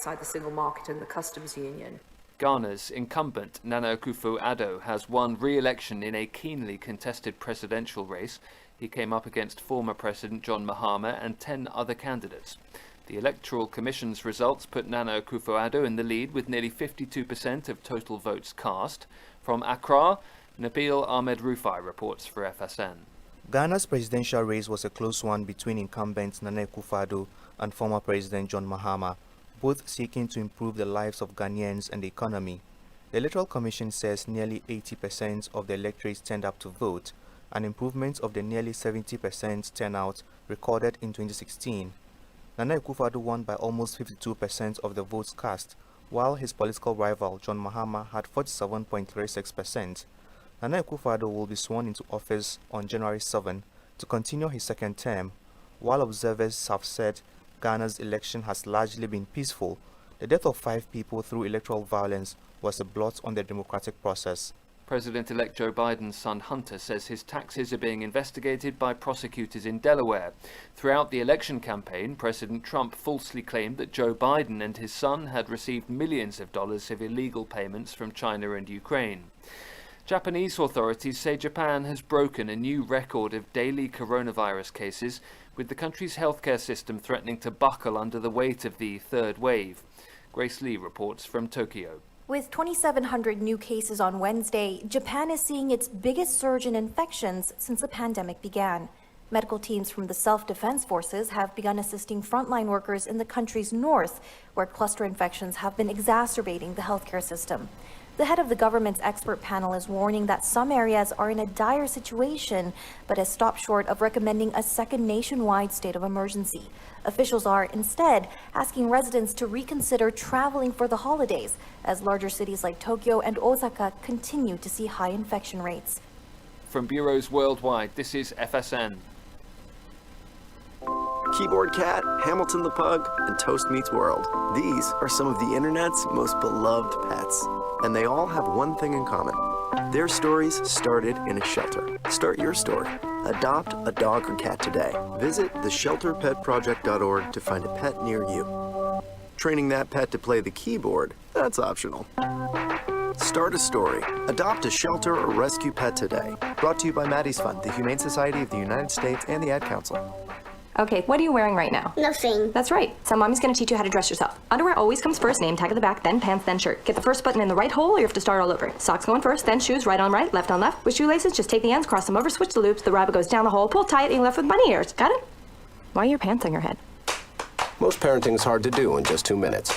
outside the single market and the customs union. Ghana's incumbent Nana Akufo-Addo has won re-election in a keenly contested presidential race. He came up against former President John Mahama and 10 other candidates. The Electoral Commission's results put Nana Akufo-Addo in the lead with nearly 52% of total votes cast. From Accra, Nabil Ahmed Rufai reports for FSN. Ghana's presidential race was a close one between incumbent Nana Akufo-Addo and former President John Mahama, both seeking to improve the lives of Ghanaians and the economy. The Electoral Commission says nearly 80% of the electorate turned up to vote, an improvement of the nearly 70% turnout recorded in 2016. Nana Akufo-Addo won by almost 52% of the votes cast, while his political rival John Mahama had 47.36%. Nana Akufo-Addo will be sworn into office on January 7 to continue his second term. While observers have said Ghana's election has largely been peaceful, the death of 5 people through electoral violence was a blot on the democratic process. President-elect Joe Biden's son Hunter says his taxes are being investigated by prosecutors in Delaware. Throughout the election campaign, President Trump falsely claimed that Joe Biden and his son had received millions of dollars of illegal payments from China and Ukraine. Japanese authorities say Japan has broken a new record of daily coronavirus cases, with the country's healthcare system threatening to buckle under the weight of the third wave. Grace Lee reports from Tokyo. With 2,700 new cases on Wednesday, Japan is seeing its biggest surge in infections since the pandemic began. Medical teams from the Self-Defense Forces have begun assisting frontline workers in the country's north, where cluster infections have been exacerbating the healthcare system. The head of the government's expert panel is warning that some areas are in a dire situation, but has stopped short of recommending a second nationwide state of emergency. Officials are instead asking residents to reconsider traveling for the holidays, as larger cities like Tokyo and Osaka continue to see high infection rates. From bureaus worldwide, this is FSN. Keyboard Cat, Hamilton the Pug, and Toast Meets World. These are some of the internet's most beloved pets. And they all have one thing in common. Their stories started in a shelter. Start your story. Adopt a dog or cat today. Visit theshelterpetproject.org to find a pet near you. Training that pet to play the keyboard, that's optional. Start a story. Adopt a shelter or rescue pet today. Brought to you by Maddie's Fund, the Humane Society of the United States, and the Ad Council. Okay, what are you wearing right now? Nothing. That's right. So mommy's gonna teach you how to dress yourself. Underwear always comes first, name tag at the back, then pants, then shirt. Get the first button in the right hole or you have to start all over. Socks going first, then shoes, right on right, left on left. With shoelaces, just take the ends, cross them over, switch the loops, the rabbit goes down the hole, pull tight, and you're left with bunny ears. Got it? Why are your pants on your head? Most parenting is hard to do in just 2 minutes.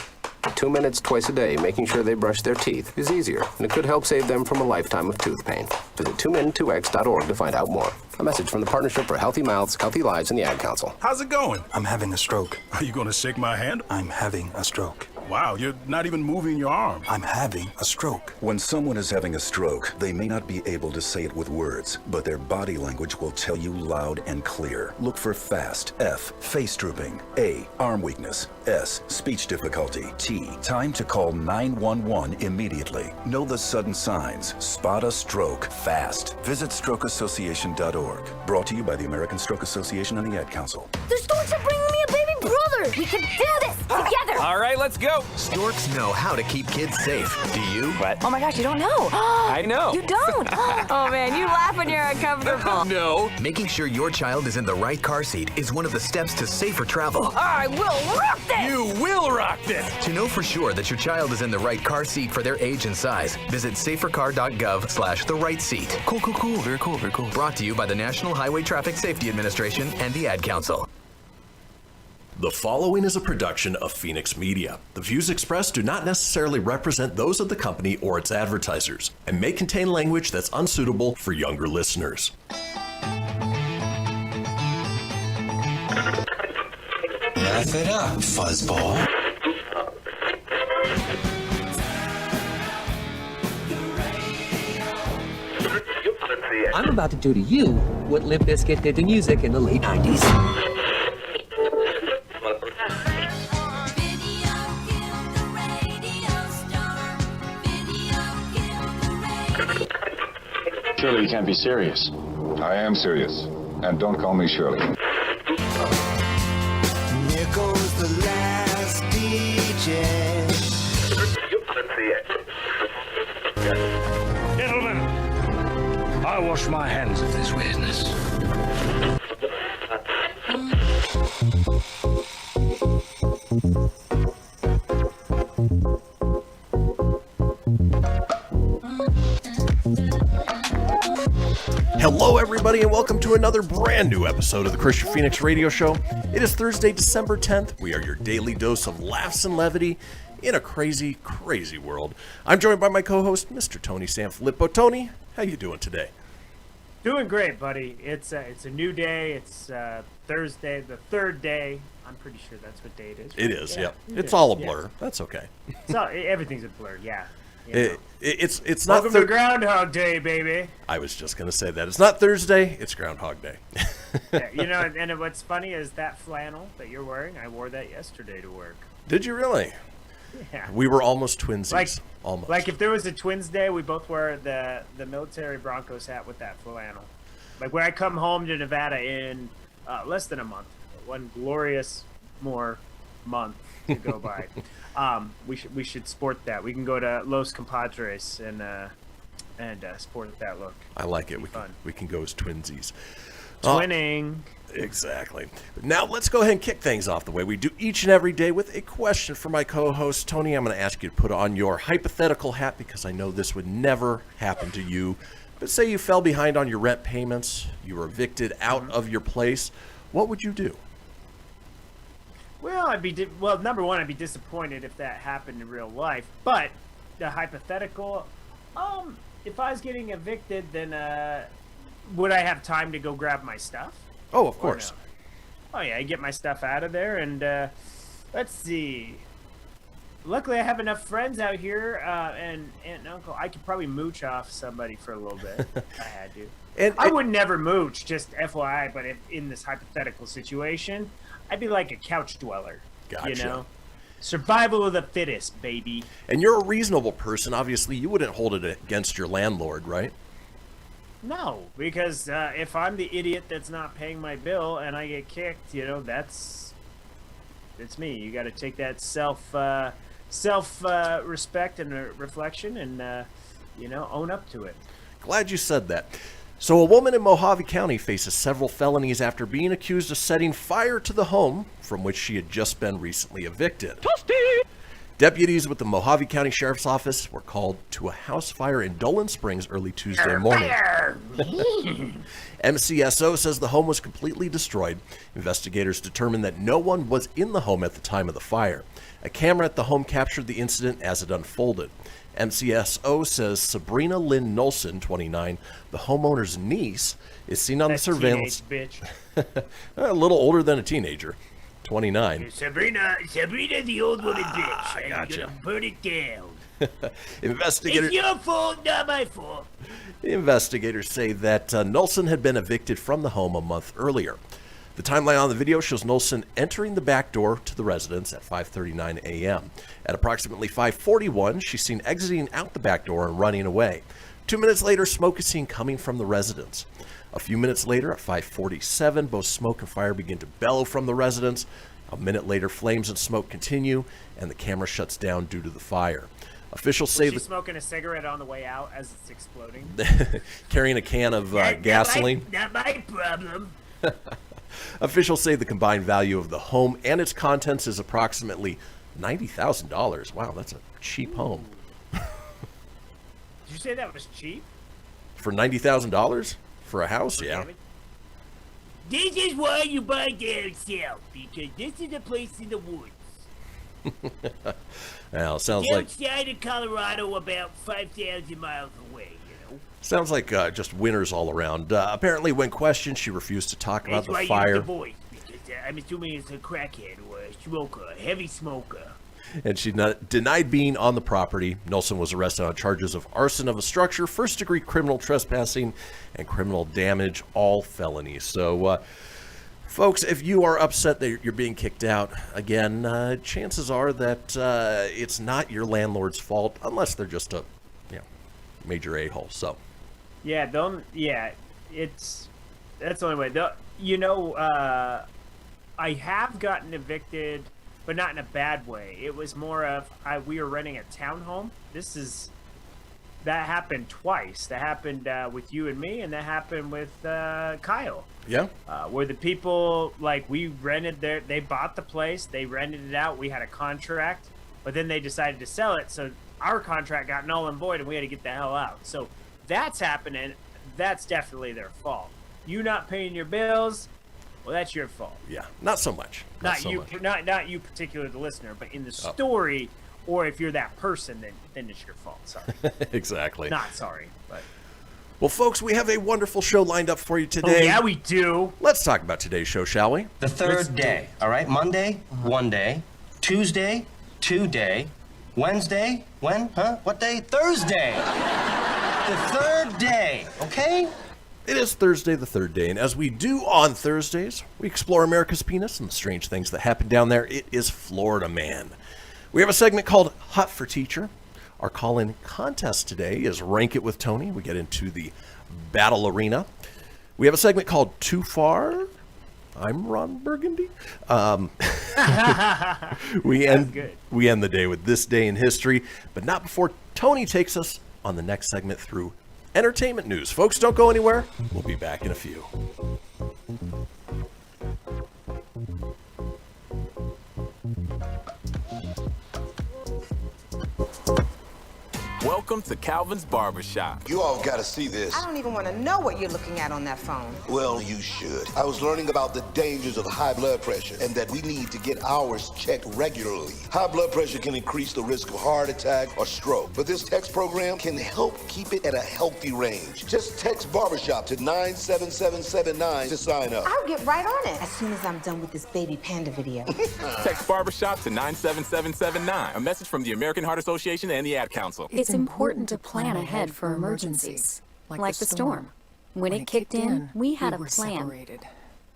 2 minutes twice a day making sure they brush their teeth is easier, and it could help save them from a lifetime of tooth pain. Visit 2min2x.org to find out more. A message from the Partnership for Healthy Mouths, Healthy Lives, and the Ad Council. How's it going? I'm having a stroke. Are you going to shake my hand? I'm having a stroke. Wow, you're not even moving your arm. I'm having a stroke. When someone is having a stroke, they may not be able to say it with words, but their body language will tell you loud and clear. Look for FAST. F, face drooping. A, arm weakness. S, speech difficulty. T, time to call 911 immediately. Know the sudden signs. Spot a stroke fast. Visit strokeassociation.org. Brought to you by the American Stroke Association and the Ad Council. The storks are bringing me a baby brother! We can do this together! All right, let's go! Storks know how to keep kids safe. Do you? What? Oh my gosh, you don't know. I know. You don't? Oh man, you laugh when you're uncomfortable. No. Making sure your child is in the right car seat is one of the steps to safer travel. I will rock this! You will rock this! To know for sure that your child is in the right car seat for their age and size, visit safercar.gov/the-right-seat. Cool. Very cool. Brought to you by the National Highway Traffic Safety Administration and the Ad Council. The following is a production of Fenix Media. The views expressed do not necessarily represent those of the company or its advertisers and may contain language that's unsuitable for younger listeners. Laugh it up, fuzzball. I'm about to do to you what Limp Bizkit did to music in the late 90s. Surely you can't be serious. I am serious. And don't call me Shirley. Here goes the last DJ. Gentlemen, I wash my hands of this weirdness. Hello, everybody, and welcome to another brand new episode of the Kristian Fenix Radio Show. It is Thursday, December 10th. We are your daily dose of laughs and levity in a crazy, crazy world. I'm joined by my co-host, Mr. Tony Sanfilippo. Tony, how you doing today? Doing great, buddy. It's a new day. It's Thursday, the third day. I'm pretty sure that's what day it is. Right? It is, yeah. It's all a blur. Yeah. That's okay. Everything's a blur, yeah. It's not. Welcome to Groundhog Day, baby. I was just gonna say that it's not Thursday. It's Groundhog Day. Yeah, and what's funny is that flannel that you're wearing. I wore that yesterday to work. Did you really? Yeah. We were almost twinsies. Almost. Like if there was a twins day, we both wear the military Broncos hat with that flannel. Like when I come home to Nevada in less than a month, one glorious more month to go by. We should sport that. We can go to Los Compadres and sport that look. I like it. We can go as twinsies. Twinning. Exactly. Now let's go ahead and kick things off the way we do each and every day with a question for my co-host Tony. I'm going to ask you to put on your hypothetical hat because I know this would never happen to you. But say you fell behind on your rent payments, you were evicted out of your place. What would you do? Well, number one, I'd be disappointed if that happened in real life. But the hypothetical, if I was getting evicted, then would I have time to go grab my stuff? Oh, of course. No? Oh yeah, I get my stuff out of there, and let's see. Luckily, I have enough friends out here, and aunt and uncle. I could probably mooch off somebody for a little bit if I had to. I would never mooch, just FYI. But if in this hypothetical situation, I'd be like a couch dweller. Gotcha. You know, survival of the fittest, baby. And you're a reasonable person. Obviously, you wouldn't hold it against your landlord, right? No, because if I'm the idiot that's not paying my bill and I get kicked, it's me. You got to take that self respect and reflection and own up to it. Glad you said that. So a woman in Mojave County faces several felonies after being accused of setting fire to the home from which she had just been recently evicted. Toasty! Deputies with the Mojave County Sheriff's Office were called to a house fire in Dolan Springs early Tuesday morning. MCSO says the home was completely destroyed. Investigators determined that no one was in the home at the time of the fire. A camera at the home captured the incident as it unfolded. MCSO says Sabrina Lynn Nolson, 29, the homeowner's niece, is seen on the surveillance. Bitch. A little older than a teenager. 29. Sabrina, the old woman bitch. I gotcha. Gonna burn it down. Investigators. It's your fault, not my fault. Investigators say that Nolson had been evicted from the home a month earlier. The timeline on the video shows Nolson entering the back door to the residence at 5:39 a.m. At approximately 5:41, she's seen exiting out the back door and running away. 2 minutes later, smoke is seen coming from the residence. A few minutes later, at 5:47, both smoke and fire begin to bellow from the residence. A minute later, flames and smoke continue, and the camera shuts down due to the fire. Officials say she's smoking a cigarette on the way out as it's exploding. Carrying a can of gasoline. Not my problem. Officials say the combined value of the home and its contents is approximately $90,000. Wow, that's a cheap home. Did you say that was cheap? For $90,000? For a house? Yeah. This is why you buy down south, because this is a place in the woods. Well, it sounds outside of Colorado, about 5,000 miles away. Sounds like just winners all around. Apparently, when questioned, she refused to talk about the fire. That's why you have the voice, because I'm assuming it's a crackhead or a smoker, a heavy smoker. And she denied being on the property. Nolson was arrested on charges of arson of a structure, first-degree criminal trespassing, and criminal damage, all felonies. So, folks, if you are upset that you're being kicked out, again, chances are that it's not your landlord's fault, unless they're just a major a-hole. So. Yeah, that's the only way. I have gotten evicted but not in a bad way. It was more of we were renting a townhome. That happened twice. That happened with you and me, and that happened with Kyle. Yeah. Where the people, like, we rented they bought the place, they rented it out, we had a contract, but then they decided to sell it, so our contract got null and void, and we had to get the hell out. So that's happening. That's definitely their fault. You not paying your bills, well, that's your fault. Yeah, not so much. Not you particular, the listener, but in the story, or if you're that person, then it's your fault. Sorry. Exactly. Not sorry, but. Well, folks, we have a wonderful show lined up for you today. Oh, yeah, we do. Let's talk about today's show, shall we? The third day, all right? Monday, 1 day. Tuesday, 2 day. Wednesday, when? Huh? What day? Thursday. The third day, okay? It is Thursday, the third day, and as we do on Thursdays, we explore America's penis and the strange things that happen down there. It is Florida Man. We have a segment called Hot for Teacher. Our call-in contest today is Rank It with Tony. We get into the battle arena. We have a segment called Too Far. I'm Ron Burgundy. We end the day with This Day in History, but not before Tony takes us on the next segment through entertainment news. Folks, don't go anywhere. We'll be back in a few. Welcome to Calvin's Barbershop. You all gotta see this. I don't even want to know what you're looking at on that phone. Well, you should. I was learning about the dangers of high blood pressure and that we need to get ours checked regularly. High blood pressure can increase the risk of heart attack or stroke, but this text program can help keep it at a healthy range. Just text Barbershop to 97779 to sign up. I'll get right on it as soon as I'm done with this baby panda video. Text Barbershop to 97779. A message from the American Heart Association and the Ad Council. It's important to plan ahead for emergencies, like the storm. When it kicked in, we had a plan.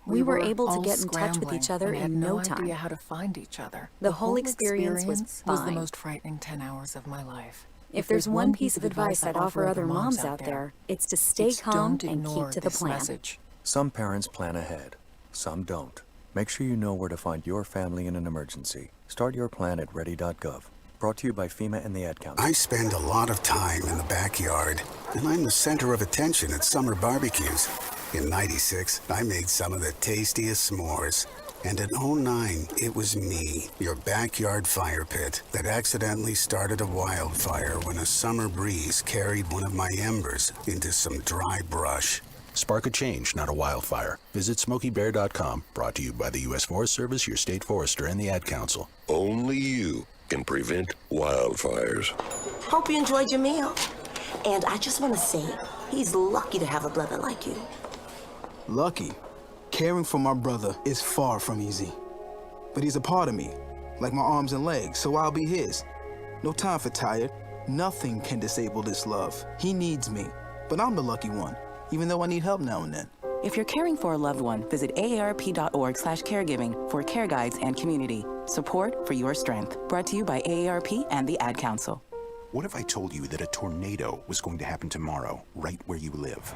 We were able to get in touch with each other in no time. Idea how to find each other. The whole experience was fine. the most frightening 10 hours of my life. If there's one piece of advice I'd offer other moms out there, it's to stay calm and keep to the plan. Message. Some parents plan ahead, some don't. Make sure you know where to find your family in an emergency. Start your plan at ready.gov. Brought to you by FEMA and the Ad Council. I spend a lot of time in the backyard, and I'm the center of attention at summer barbecues. In '96, I made some of the tastiest s'mores. And in '09, it was me, your backyard fire pit, that accidentally started a wildfire when a summer breeze carried one of my embers into some dry brush. Spark a change, not a wildfire. Visit SmokeyBear.com. Brought to you by the U.S. Forest Service, your state forester, and the Ad Council. Only you can prevent wildfires. Hope you enjoyed your meal. And I just want to say, he's lucky to have a brother like you. Lucky? Caring for my brother is far from easy. But he's a part of me, like my arms and legs, so I'll be his. No time for tired. Nothing can disable this love. He needs me, but I'm the lucky one, even though I need help now and then. If you're caring for a loved one, visit aarp.org/caregiving for care guides and community. Support for your strength. Brought to you by AARP and the Ad Council. What if I told you that a tornado was going to happen tomorrow, right where you live?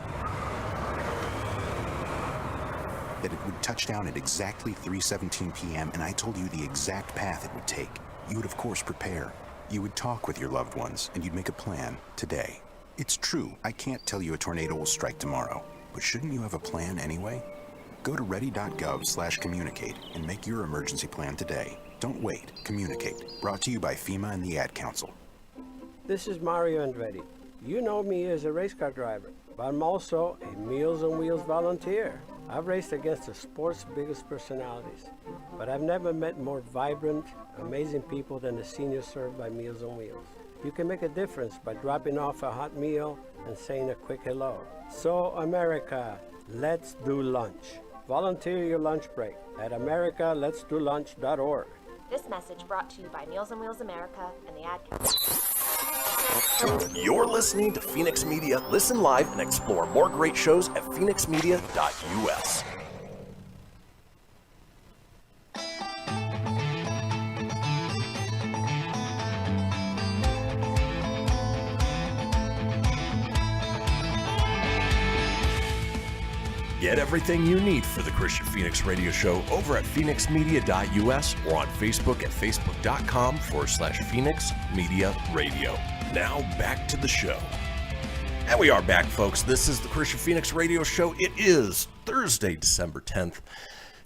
That it would touch down at exactly 3:17 p.m. and I told you the exact path it would take. You would, of course, prepare. You would talk with your loved ones, and you'd make a plan today. It's true, I can't tell you a tornado will strike tomorrow, but shouldn't you have a plan anyway? Go to ready.gov/communicate and make your emergency plan today. Don't wait. Communicate. Brought to you by FEMA and the Ad Council. This is Mario Andretti. You know me as a race car driver, but I'm also a Meals on Wheels volunteer. I've raced against the sport's biggest personalities, but I've never met more vibrant, amazing people than the seniors served by Meals on Wheels. You can make a difference by dropping off a hot meal and saying a quick hello. So, America, let's do lunch. Volunteer your lunch break at americaletsdolunch.org. This message brought to you by Meals on Wheels America and the Ad Council. You're listening to Fenix Media. Listen live and explore more great shows at phoenixmedia.us. Get everything you need for the Kristian Fenix Radio Show over at phoenixmedia.us or on Facebook at facebook.com/Fenix Media Radio. Now back to the show. And we are back, folks. This is the Kristian Fenix Radio Show. It is Thursday, December 10th.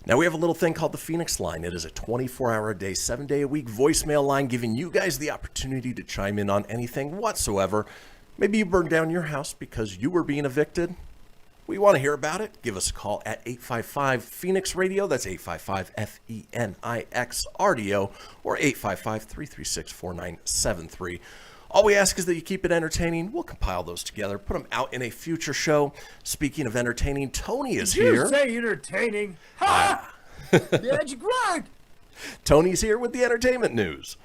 Now, we have a little thing called the Fenix Line. It is a 24-hour-a-day, 7-day-a-week voicemail line giving you guys the opportunity to chime in on anything whatsoever. Maybe you burned down your house because you were being evicted. We want to hear about it. Give us a call at 855-FENIX-RADIO. That's 855-FENIX-RADIO or 855-336-4973. All we ask is that you keep it entertaining. We'll compile those together, put them out in a future show. Speaking of entertaining, Tony is here. Did you say entertaining? Ha! That's Greg! Tony's here with the entertainment news.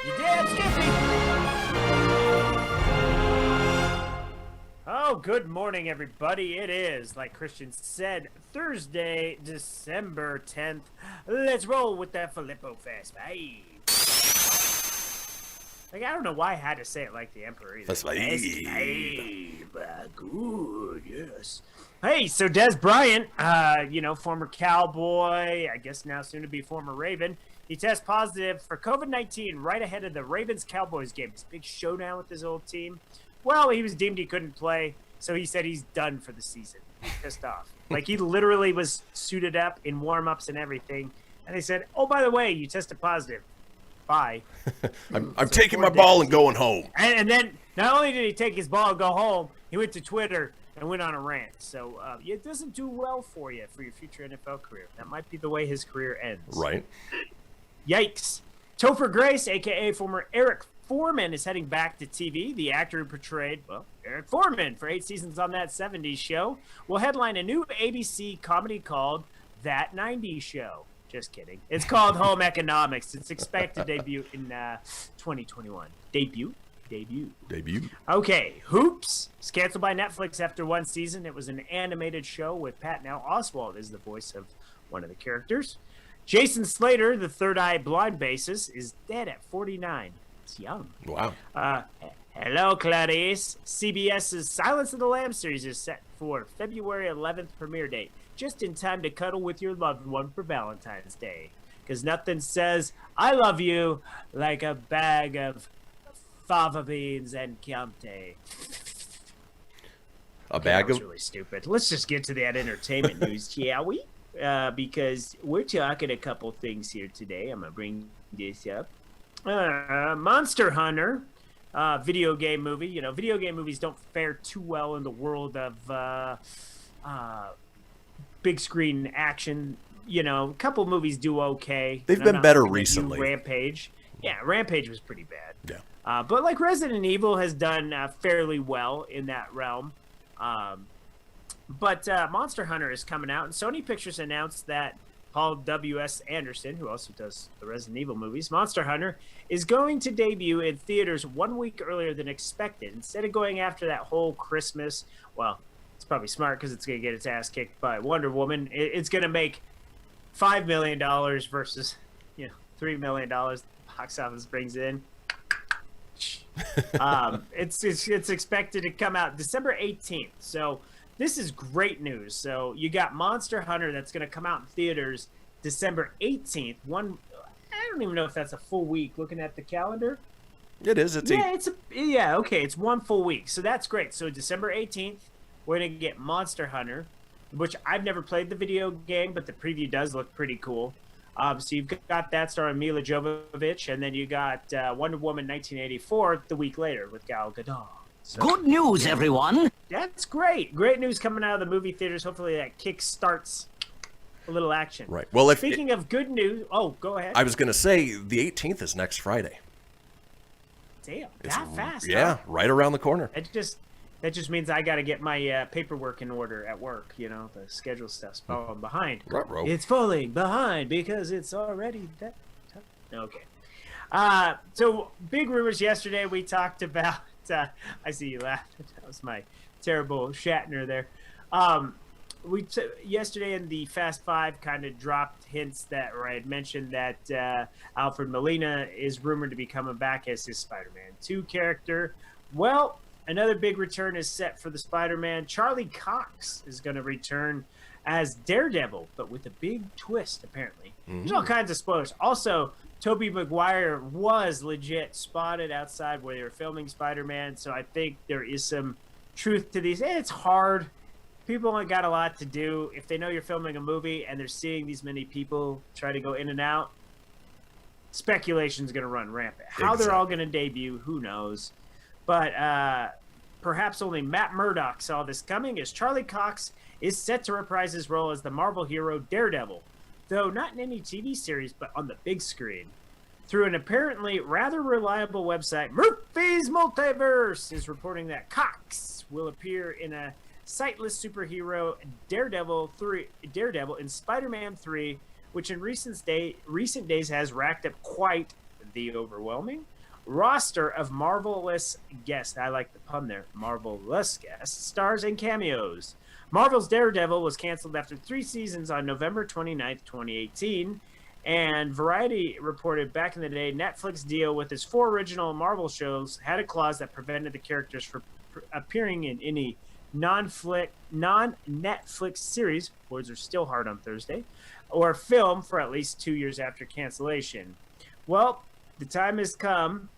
You damn Skippy! Oh, good morning, everybody. It is, like Kristian said, Thursday, December 10th. Let's roll with that Filippo Fast Five. Like, I don't know why I had to say it like the Emperor either. That's like, good, yes. Hey, so Des Bryant, former Cowboy, I guess now soon to be former Raven, he tests positive for COVID-19 right ahead of the Ravens-Cowboys game. This big showdown with his old team. Well, he was deemed he couldn't play, so he said he's done for the season. He's pissed off. Like, he literally was suited up in warm-ups and everything, and they said, oh, by the way, you tested positive. Bye. I'm taking my ball and going home. And then not only did he take his ball and go home, he went to Twitter and went on a rant. So it doesn't do well for you for your future NFL career. That might be the way his career ends. Right. Yikes. Topher Grace, a.k.a. former Eric Foreman, is heading back to TV. The actor who portrayed, Eric Foreman for 8 seasons on That 70s Show will headline a new ABC comedy called That 90s Show. Just kidding. It's called Home Economics. It's expected to debut in 2021. Debut. Okay, Hoops is canceled by Netflix after 1 season. It was an animated show with Patnell Oswalt as the voice of one of the characters. Jason Slater, the Third Eye blind bassist, is dead at 49. It's young. Wow. Hello, Clarice. CBS's Silence of the Lambs series is set for February 11th premiere date. Just in time to cuddle with your loved one for Valentine's Day. Because nothing says, I love you, like a bag of fava beans and Chianti. That was really stupid. Let's just get to that entertainment news, shall we? Because we're talking a couple things here today. I'm going to bring this up. Monster Hunter, video game movie. You know, video game movies don't fare too well in the world of big screen action. You know, a couple movies do okay. They've been better recently. Rampage. Yeah, Rampage was pretty bad. Yeah. But like Resident Evil has done fairly well in that realm. But Monster Hunter is coming out, and Sony Pictures announced that Paul W.S. Anderson, who also does the Resident Evil movies, Monster Hunter, is going to debut in theaters 1 week earlier than expected. Instead of going after that whole Christmas, well, it's probably smart because it's going to get its ass kicked by Wonder Woman. It's going to make $5 million versus, $3 million the box office brings in. It's expected to come out December 18th. So this is great news. So you got Monster Hunter that's going to come out in theaters December 18th. I don't even know if that's a full week. Looking at the calendar, it is. It's 1 full week. So that's great. So December 18th, we're going to get Monster Hunter, which I've never played the video game, but the preview does look pretty cool. So you've got that starring Mila Jovovich, and then you got Wonder Woman 1984 the week later with Gal Gadot. So, good news, everyone! That's great. Great news coming out of the movie theaters. Hopefully that kick-starts a little action. Right. Well, Speaking of good news... Oh, go ahead. I was going to say, the 18th is next Friday. Damn, that fast. Yeah, huh? Right around the corner. That just means I got to get my paperwork in order at work. The schedule stuff's falling behind. Ruh-roh. It's falling behind because it's already that tough. Okay. So big rumors yesterday. We talked about. I see you laughing. That was my terrible Shatner there. Yesterday in the Fast Five kind of dropped hints that, or I had mentioned that Alfred Molina is rumored to be coming back as his Spider-Man 2 character. Well, another big return is set for the Spider-Man. Charlie Cox is going to return as Daredevil, but with a big twist, apparently. There's all kinds of spoilers. Also, Tobey Maguire was legit spotted outside where they were filming Spider-Man, so I think there is some truth to these. And it's hard. People only got a lot to do. If they know you're filming a movie and they're seeing these many people try to go in and out, speculation's going to run rampant. How they're all going to debut, who knows? But perhaps only Matt Murdock saw this coming, as Charlie Cox is set to reprise his role as the Marvel hero Daredevil, though not in any TV series, but on the big screen. Through an apparently rather reliable website, Murphy's Multiverse is reporting that Cox will appear in a sightless superhero Daredevil in Spider-Man 3, which in recent days has racked up quite the overwhelming roster of marvelous guests. I like the pun there. Marvelous guests, stars, and cameos. Marvel's Daredevil was canceled after 3 seasons on November 29th, 2018. And Variety reported back in the day, Netflix deal with its 4 original Marvel shows had a clause that prevented the characters from appearing in any non-Netflix series, words are still hard on Thursday, or film for at least 2 years after cancellation. Well, the time has come.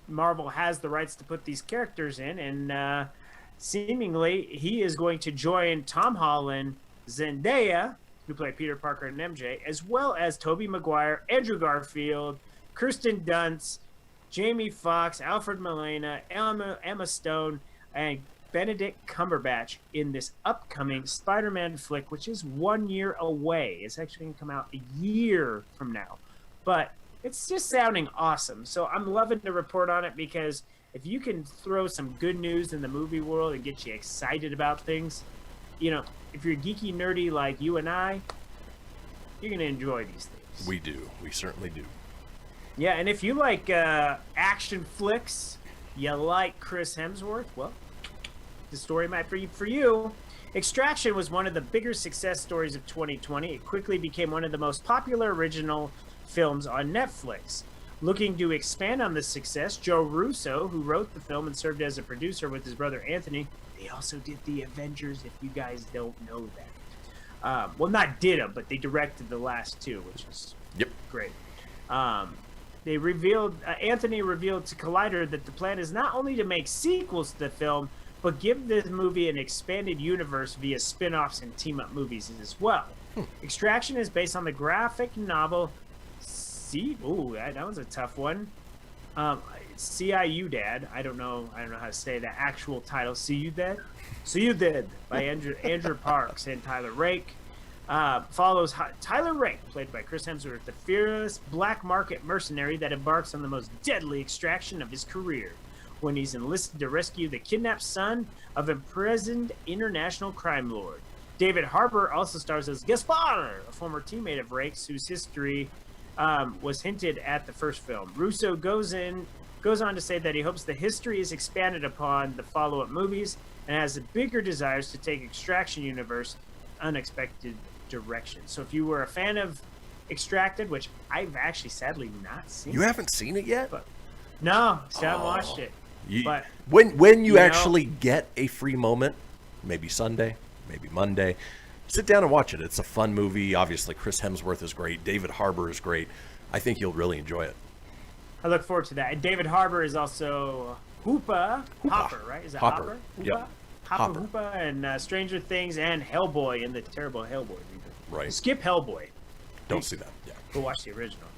Marvel has the rights to put these characters in, and seemingly he is going to join Tom Holland, Zendaya, who played Peter Parker and MJ, as well as Tobey Maguire, Andrew Garfield, Kirsten Dunst, Jamie Foxx, Alfred Molina, Emma Stone, and Benedict Cumberbatch in this upcoming Spider-Man flick, which is 1 year away. It's actually going to come out a year from now. But it's just sounding awesome. So I'm loving to report on it, because if you can throw some good news in the movie world and get you excited about things, you know, if you're geeky, nerdy like you and I, you're going to enjoy these things. We do. We certainly do. Yeah, and if you like action flicks, you like Chris Hemsworth, well, the story might be for you. Extraction was one of the bigger success stories of 2020. It quickly became one of the most popular original films on Netflix. Looking to expand on this success, Joe Russo, who wrote the film and served as a producer with his brother Anthony, they also did the Avengers, if you guys don't know that. Well, not did them, but they directed the last 2, which is great. They revealed, Anthony revealed to Collider that the plan is not only to make sequels to the film, but give this movie an expanded universe via spin-offs and team-up movies as well. Extraction is based on the graphic novel that was a tough one. Ciudad. I don't know how to say the actual title. Ciudad by Andrew Parks and Tyler Rake. Follows Tyler Rake, played by Chris Hemsworth, the fearless black market mercenary that embarks on the most deadly extraction of his career when he's enlisted to rescue the kidnapped son of imprisoned international crime lord. David Harbour also stars as Gaspar, a former teammate of Rake's whose history was hinted at the first film. Russo goes on to say that he hopes the history is expanded upon the follow-up movies and has bigger desires to take Extraction universe unexpected direction. So if you were a fan of Extracted, which I've actually sadly not seen. You haven't seen it yet? No, still haven't watched it. But when you actually get a free moment, maybe Sunday, maybe Monday, sit down and watch it. It's a fun movie. Obviously, Chris Hemsworth is great. David Harbour is great. I think you'll really enjoy it. I look forward to that. And David Harbour is also Hopper, right? Is it Hopper? Yep. Hopper and Stranger Things and Hellboy in the terrible Hellboy reboot. Right. Skip Hellboy. Don't see that. Yeah. Go watch the original.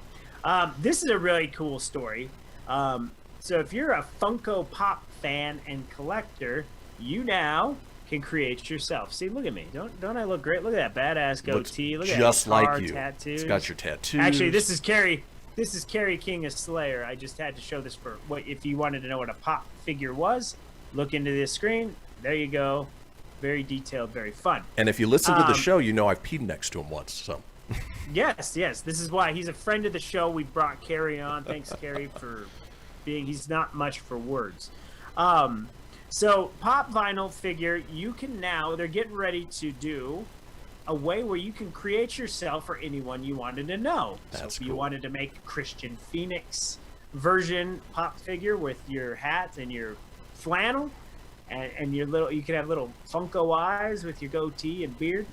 This is a really cool story. So if you're a Funko Pop fan and collector, you now can create yourself. See, look at me. Don't I look great? Look at that badass goatee. Look at just that like you. tattoos. It's got your tattoos. Actually, this is Carrie. This is Carrie King of Slayer. I just had to show this for what if you wanted to know what a pop figure was. Look into this screen. There you go. Very detailed, very fun. And if you listen to the show, you know I've peed next to him once. So. Yes. This is why he's a friend of the show. We brought Carrie on. Thanks, Carrie, for being. He's not much for words. So pop vinyl figure, you can now. They're getting ready to do a way where you can create yourself or anyone you wanted to know. That's so if cool. you wanted to make a Kristian Fenix version pop figure with your hat and your flannel and your little, you can have little Funko eyes with your goatee and beard.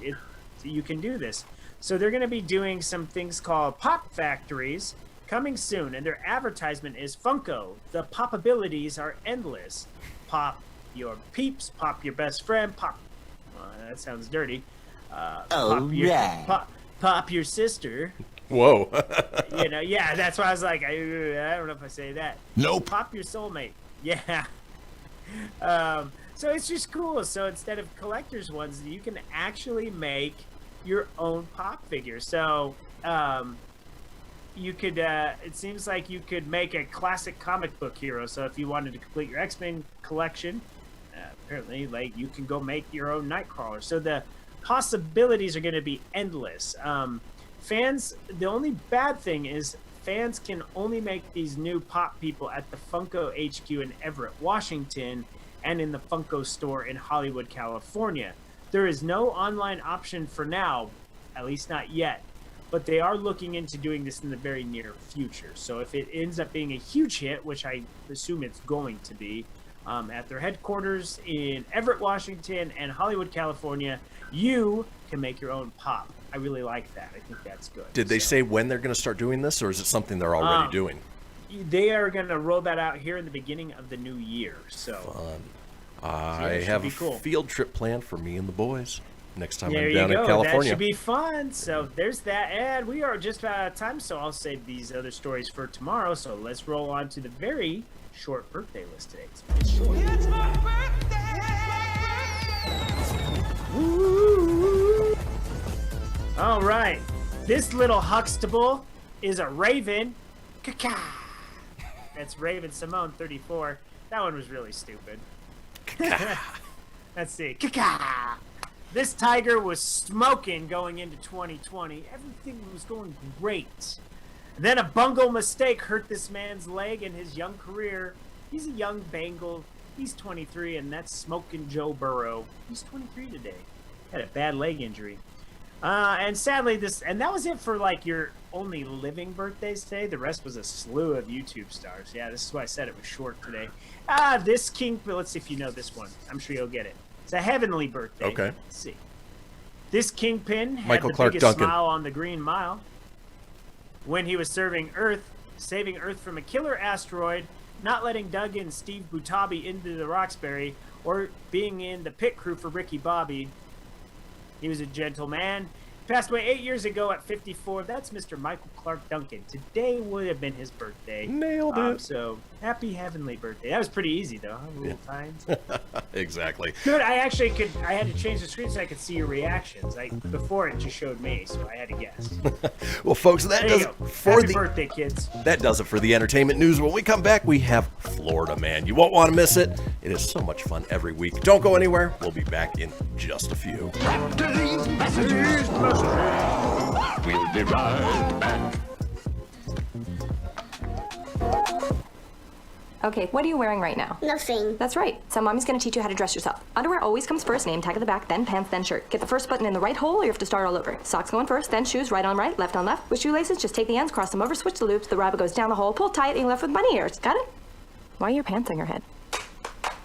you can do this. So they're going to be doing some things called pop factories coming soon, and their advertisement is Funko. The popabilities are endless. Pop your peeps, pop your best friend, pop. That sounds dirty. Pop your sister. Whoa. Yeah, that's why I was like, I don't know if I say that. Nope. Pop your soulmate. Yeah. So it's just cool. So instead of collector's ones, you can actually make your own pop figure. So you could, it seems like you could make a classic comic book hero. So if you wanted to complete your X-Men collection, apparently, like, you can go make your own Nightcrawler. So the possibilities are going to be endless. Fans, the only bad thing is fans can only make these new pop people at the Funko HQ in Everett, Washington, and in the Funko store in Hollywood, California. There is no online option for now, at least not yet, but they are looking into doing this in the very near future. So if it ends up being a huge hit, which I assume it's going to be, at their headquarters in Everett, Washington, and Hollywood, California, you can make your own pop. I really like that. I think that's good. Did they say when they're going to start doing this, or is it something they're already doing? They are going to roll that out here in the beginning of the new year. So fun. I have a field trip planned for me and the boys next time there I'm down you go. in California. That should be fun. So there's that. And we are just about out of time, so I'll save these other stories for tomorrow. So let's roll on to the very short birthday list today. It's my birthday! All right. This little Huxtable is a Raven. Caca. That's Raven Simone 34. That one was really stupid. Let's see. Caca. This tiger was smoking going into 2020. Everything was going great. Then a bungle mistake hurt this man's leg in his young career. He's a young Bengal. He's 23, and that's Smoking Joe Burrow. He's 23 today. Had a bad leg injury. And sadly, that was it for like your only living birthdays today. The rest was a slew of YouTube stars. Yeah, this is why I said it was short today. This king, let's see if you know this one. I'm sure you'll get it. It's a heavenly birthday. Okay. Let's see. This kingpin had Michael the Clark biggest Duncan. smile on the Green Mile when he was saving Earth from a killer asteroid, not letting Doug and Steve Butabi into the Roxbury, or being in the pit crew for Ricky Bobby. He was a gentleman. Passed away 8 years ago at 54. That's Mr. Michael Clark Duncan. Today would have been his birthday. Nailed it. So happy heavenly birthday. That was pretty easy though. Little times. Exactly. Good. I had to change the screen so I could see your reactions. Before it just showed me, so I had to guess. Well, folks, that There you does go. it for Happy the birthday, kids. That does it for the entertainment news. When we come back, we have Florida Man. You won't want to miss it. It is so much fun every week. Don't go anywhere. We'll be back in just a few. We'll be right back. Okay, what are you wearing right now? Nothing. That's right. So mommy's gonna teach you how to dress yourself. Underwear always comes first, name tag at the back, then pants, then shirt. Get the first button in the right hole or you have to start all over. Socks going first, then shoes, right on right, left on left. With shoelaces, just take the ends, cross them over, switch the loops, the rabbit goes down the hole, pull tight, and you're left with bunny ears. Got it? Why are your pants on your head?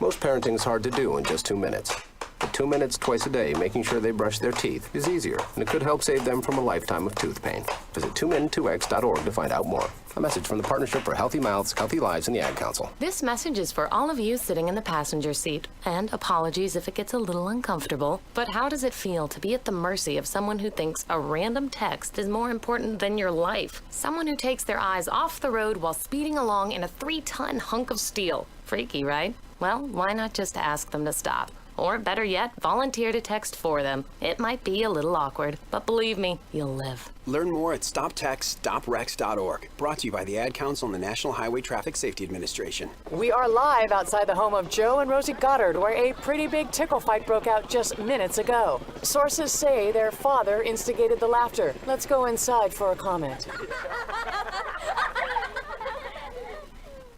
Most parenting is hard to do in just 2 minutes. But 2 minutes twice a day, making sure they brush their teeth, is easier, and it could help save them from a lifetime of tooth pain. Visit 2min2x.org to find out more. A message from the Partnership for Healthy Mouths, Healthy Lives, and the Ad Council. This message is for all of you sitting in the passenger seat. And apologies if it gets a little uncomfortable. But how does it feel to be at the mercy of someone who thinks a random text is more important than your life? Someone who takes their eyes off the road while speeding along in a 3-ton hunk of steel. Freaky, right? Well, why not just ask them to stop? Or better yet, volunteer to text for them. It might be a little awkward, but believe me, you'll live. Learn more at StopTextStopWrecks.org. Brought to you by the Ad Council and the National Highway Traffic Safety Administration. We are live outside the home of Joe and Rosie Goddard, where a pretty big tickle fight broke out just minutes ago. Sources say their father instigated the laughter. Let's go inside for a comment.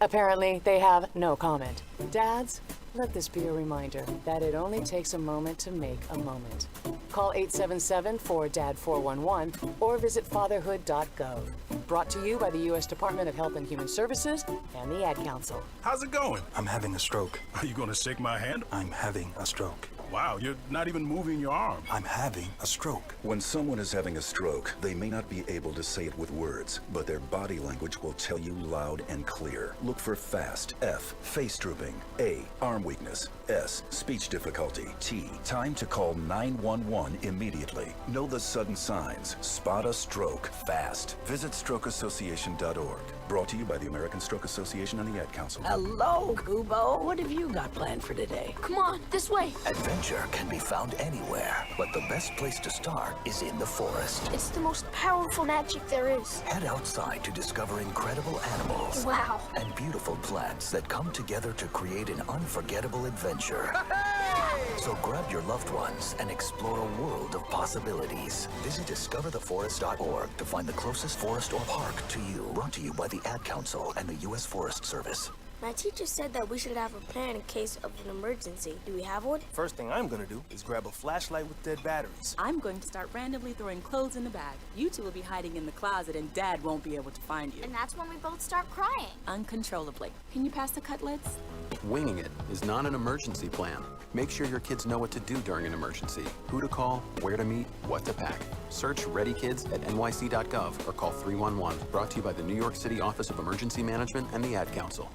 Apparently, they have no comment. Dads, let this be a reminder that it only takes a moment to make a moment. Call 877-4DAD-411 or visit fatherhood.gov. Brought to you by the U.S. Department of Health and Human Services and the Ad Council. How's it going? I'm having a stroke. Are you going to shake my hand? I'm having a stroke. Wow, you're not even moving your arm. I'm having a stroke. When someone is having a stroke, they may not be able to say it with words, but their body language will tell you loud and clear. Look for FAST. F, face drooping. A, arm weakness. S, speech difficulty. T, time to call 911 immediately. Know the sudden signs. Spot a stroke fast. Visit strokeassociation.org. Brought to you by the American Stroke Association and the Ad Council. Hello, Kubo. What have you got planned for today? Come on, this way. Adventure can be found anywhere, but the best place to start is in the forest. It's the most powerful magic there is. Head outside to discover incredible animals. Wow. And beautiful plants that come together to create an unforgettable adventure. So grab your loved ones and explore a world of possibilities. Visit discovertheforest.org to find the closest forest or park to you. Brought to you by the Ad Council and the U.S. Forest Service. My teacher said that we should have a plan in case of an emergency. Do we have one? First thing I'm gonna do is grab a flashlight with dead batteries. I'm going to start randomly throwing clothes in the bag. You two will be hiding in the closet and Dad won't be able to find you. And that's when we both start crying. Uncontrollably. Can you pass the cutlets? Winging it is not an emergency plan. Make sure your kids know what to do during an emergency. Who to call, where to meet, what to pack. Search Ready Kids at nyc.gov or call 311. Brought to you by the New York City Office of Emergency Management and the Ad Council.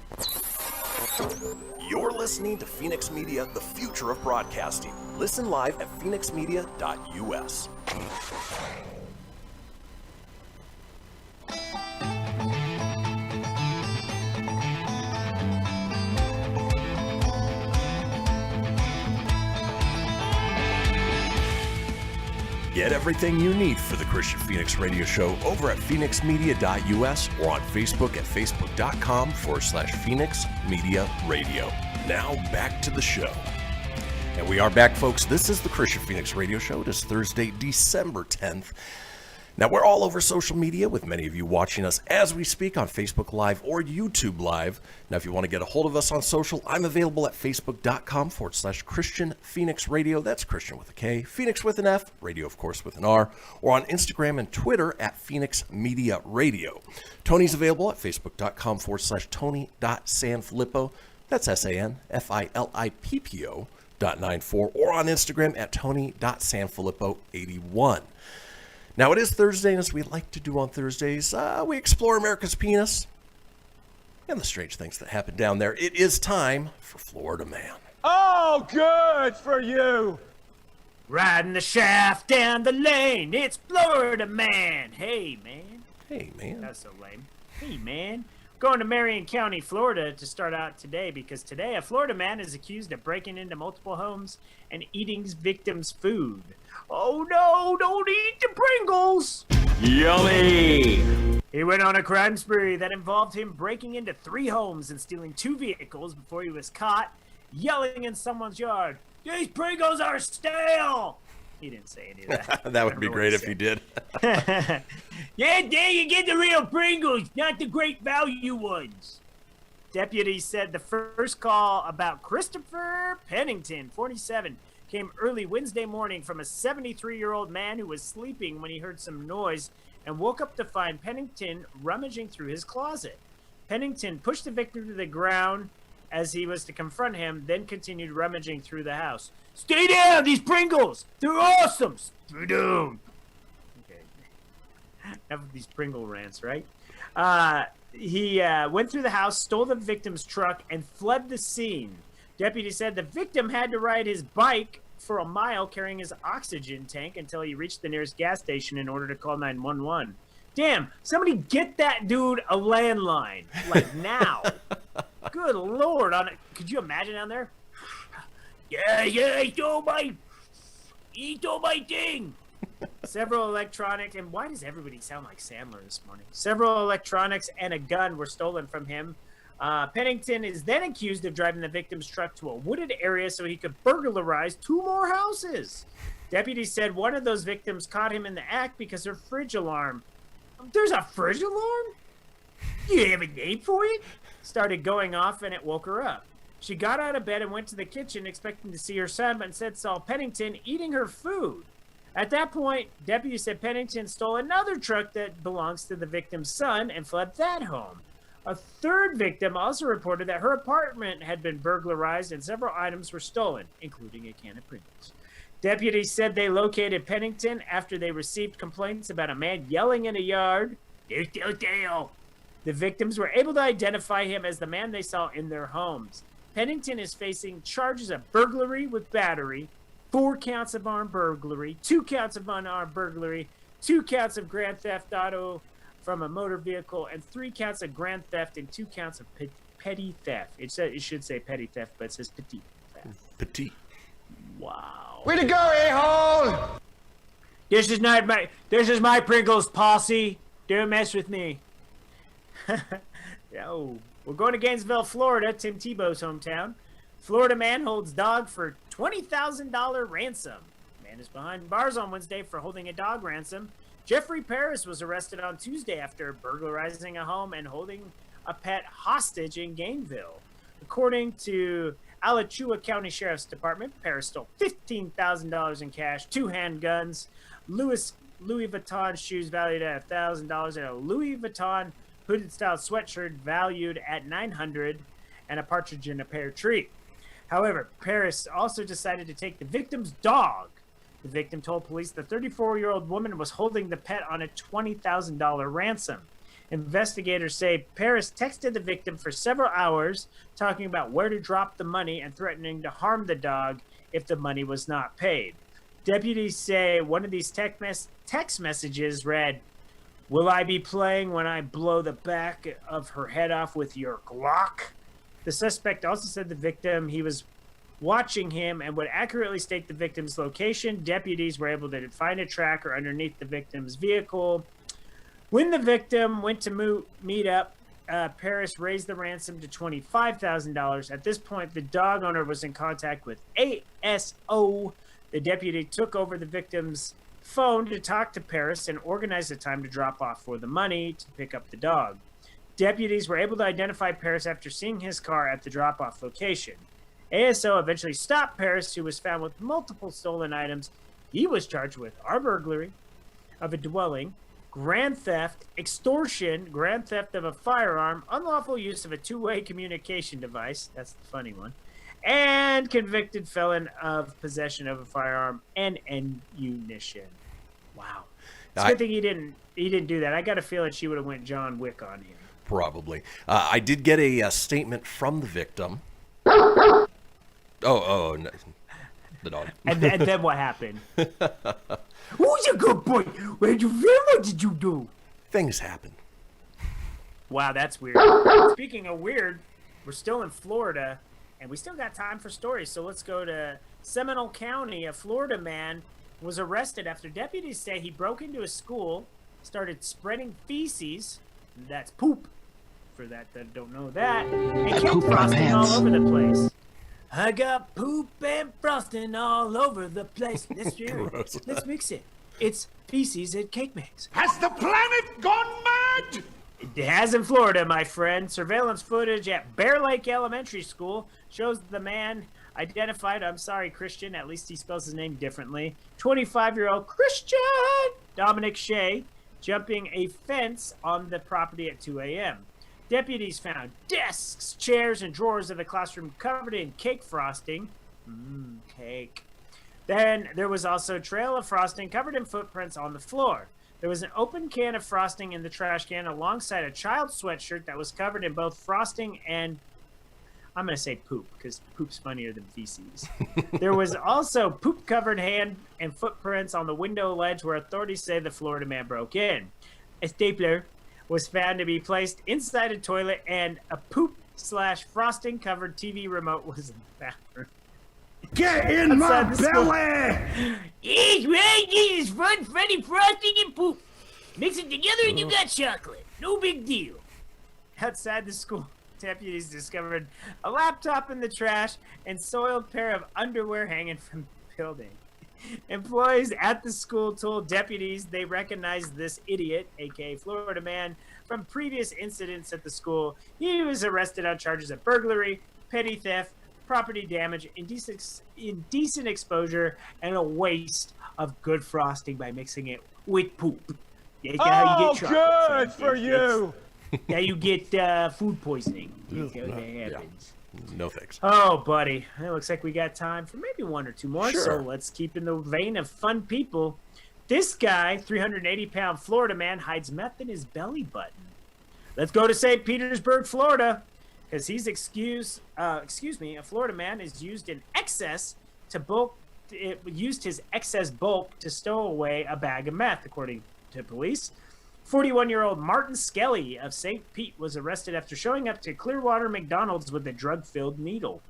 You're listening to Fenix Media, the future of broadcasting. Listen live at phoenixmedia.us. Get everything you need for the Kristian Fenix Radio Show over at phoenixmedia.us or on Facebook at facebook.com/Fenix Media Radio. Now back to the show. And we are back, folks. This is the Kristian Fenix Radio Show. It is Thursday, December 10th. Now, we're all over social media with many of you watching us as we speak on Facebook Live or YouTube Live. Now, if you want to get a hold of us on social, I'm available at facebook.com/Kristian Fenix Radio. That's Kristian with a K, Phoenix with an F, radio, of course, with an R, or on Instagram and Twitter at Phoenix Media Radio. Tony's available at facebook.com/Tony.Sanfilippo. That's SANFILIPPO.94, or on Instagram at Tony.Sanfilippo81. Now, it is Thursday, and as we like to do on Thursdays, we explore America's penis and the strange things that happen down there. It is time for Florida Man. Oh, good for you. Riding the shaft down the lane, it's Florida Man. Hey, man. Hey, man. That's so lame. Hey, man. Going to Marion County, Florida to start out today, because today a Florida man is accused of breaking into multiple homes and eating victims' food. Oh no, don't eat the Pringles! Yummy! He went on a crime spree that involved him breaking into 3 homes and stealing 2 vehicles before he was caught yelling in someone's yard, "These Pringles are stale!" He didn't say any of that. That would be great if he did. Yeah, there you get the real Pringles, not the great value ones. Deputies said the first call about Christopher Pennington, 47, came early Wednesday morning from a 73-year-old man who was sleeping when he heard some noise and woke up to find Pennington rummaging through his closet. Pennington pushed the victim to the ground as he was to confront him, then continued rummaging through the house. "Stay down, these Pringles! They're awesome! Stay down!" Okay. Enough of these Pringle rants, right? He went through the house, stole the victim's truck, and fled the scene. Deputies said the victim had to ride his bike for a mile carrying his oxygen tank until he reached the nearest gas station in order to call 911. Damn, somebody get that dude a landline, like now. Good Lord, could you imagine down there? Yeah, he stole my thing. Several electronics, and why does everybody sound like Sandler this morning? Several electronics and a gun were stolen from him. Pennington is then accused of driving the victim's truck to a wooded area so he could burglarize 2 more houses. Deputies said one of those victims caught him in the act because her fridge alarm. There's a fridge alarm? You have a name for it? Started going off and it woke her up. She got out of bed and went to the kitchen expecting to see her son, but instead saw Pennington eating her food. At that point, deputies said Pennington stole another truck that belongs to the victim's son and fled that home. A third victim also reported that her apartment had been burglarized and several items were stolen, including a can of Pringles. Deputies said they located Pennington after they received complaints about a man yelling in a yard. The victims were able to identify him as the man they saw in their homes. Pennington is facing charges of burglary with battery, 4 counts of armed burglary, 2 counts of unarmed burglary, 2 counts of grand theft auto from a motor vehicle, and 3 counts of grand theft and 2 counts of petty theft. It should say petty theft, but it says petite theft. Petite. Wow. Way to go, a-hole! This is my Pringles posse. Don't mess with me. Yo, we're going to Gainesville, Florida, Tim Tebow's hometown. Florida man holds dog for $20,000 ransom. Man is behind bars on Wednesday for holding a dog ransom. Jeffrey Paris was arrested on Tuesday after burglarizing a home and holding a pet hostage in Gainesville. According to Alachua County Sheriff's Department, Paris stole $15,000 in cash, 2 handguns, Louis Vuitton shoes valued at $1,000, and a Louis Vuitton hooded-style sweatshirt valued at $900, and a partridge in a pear tree. However, Paris also decided to take the victim's dog. The victim told police the 34-year-old woman was holding the pet on a $20,000 ransom. Investigators say Paris texted the victim for several hours, talking about where to drop the money and threatening to harm the dog if the money was not paid. Deputies say one of these text messages read, "Will I be playing when I blow the back of her head off with your Glock?" The suspect also said the victim, he was watching him and would accurately state the victim's location. Deputies were able to find a tracker underneath the victim's vehicle. When the victim went to meet up, Paris raised the ransom to $25,000. At this point, the dog owner was in contact with ASO. The deputy took over the victim's phone to talk to Paris and organized a time to drop off for the money to pick up the dog. Deputies were able to identify Paris after seeing his car at the drop-off location. ASO eventually stopped Paris, who was found with multiple stolen items. He was charged with armed burglary of a dwelling, grand theft, extortion, grand theft of a firearm, unlawful use of a two-way communication device, that's the funny one, and convicted felon of possession of a firearm and ammunition. Wow. It's a good thing he didn't do that. I got a feeling she would have went John Wick on him. Probably. I did get a statement from the victim. Oh, no. The dog. And then what happened? Who's a good boy? What did you do? Things happen. Wow, that's weird. Speaking of weird, we're still in Florida, and we still got time for stories. So let's go to Seminole County. A Florida man was arrested after deputies say he broke into a school, started spreading feces, that's poop, for that don't know that, and kept frosting all over the place. I got poop and frosting all over the place. Let's mix it. It's feces and cake mix. Has the planet gone mad? It has in Florida, my friend. Surveillance footage at Bear Lake Elementary School shows the man identified, I'm sorry, Christian, at least he spells his name differently, 25-year-old Christian Dominic Shea, jumping a fence on the property at 2 a.m. Deputies found desks, chairs, and drawers of the classroom covered in cake frosting. Cake. Then there was also a trail of frosting covered in footprints on the floor. There was an open can of frosting in the trash can alongside a child's sweatshirt that was covered in both frosting and, I'm going to say poop, because poop's funnier than feces. There was also poop-covered hand and footprints on the window ledge where authorities say the Florida man broke in. A stapler was found to be placed inside a toilet, and a poop/frosting-covered TV remote was in the bathroom. Get in my belly! It's right, this is fun, funny frosting and poop. Mix it together and you got chocolate. No big deal. Outside the school, deputies discovered a laptop in the trash and soiled pair of underwear hanging from the building. Employees at the school told deputies they recognized this idiot, aka Florida man, from previous incidents at the school. He was arrested on charges of burglary, petty theft, property damage, indecent exposure, and a waste of good frosting by mixing it with poop. That's how you get chocolate, good for you! Now you get food poisoning. That happens. No thanks. Oh, buddy. It looks like we got time for maybe one or two more. Sure. So let's keep in the vein of fun people. This guy, 380-pound Florida man, hides meth in his belly button. Let's go to St. Petersburg, Florida, because he's a Florida man is used in excess to bulk. It used his excess bulk to stow away a bag of meth, according to police. 41-year-old Martin Skelly of St. Pete was arrested after showing up to Clearwater McDonald's with a drug-filled needle.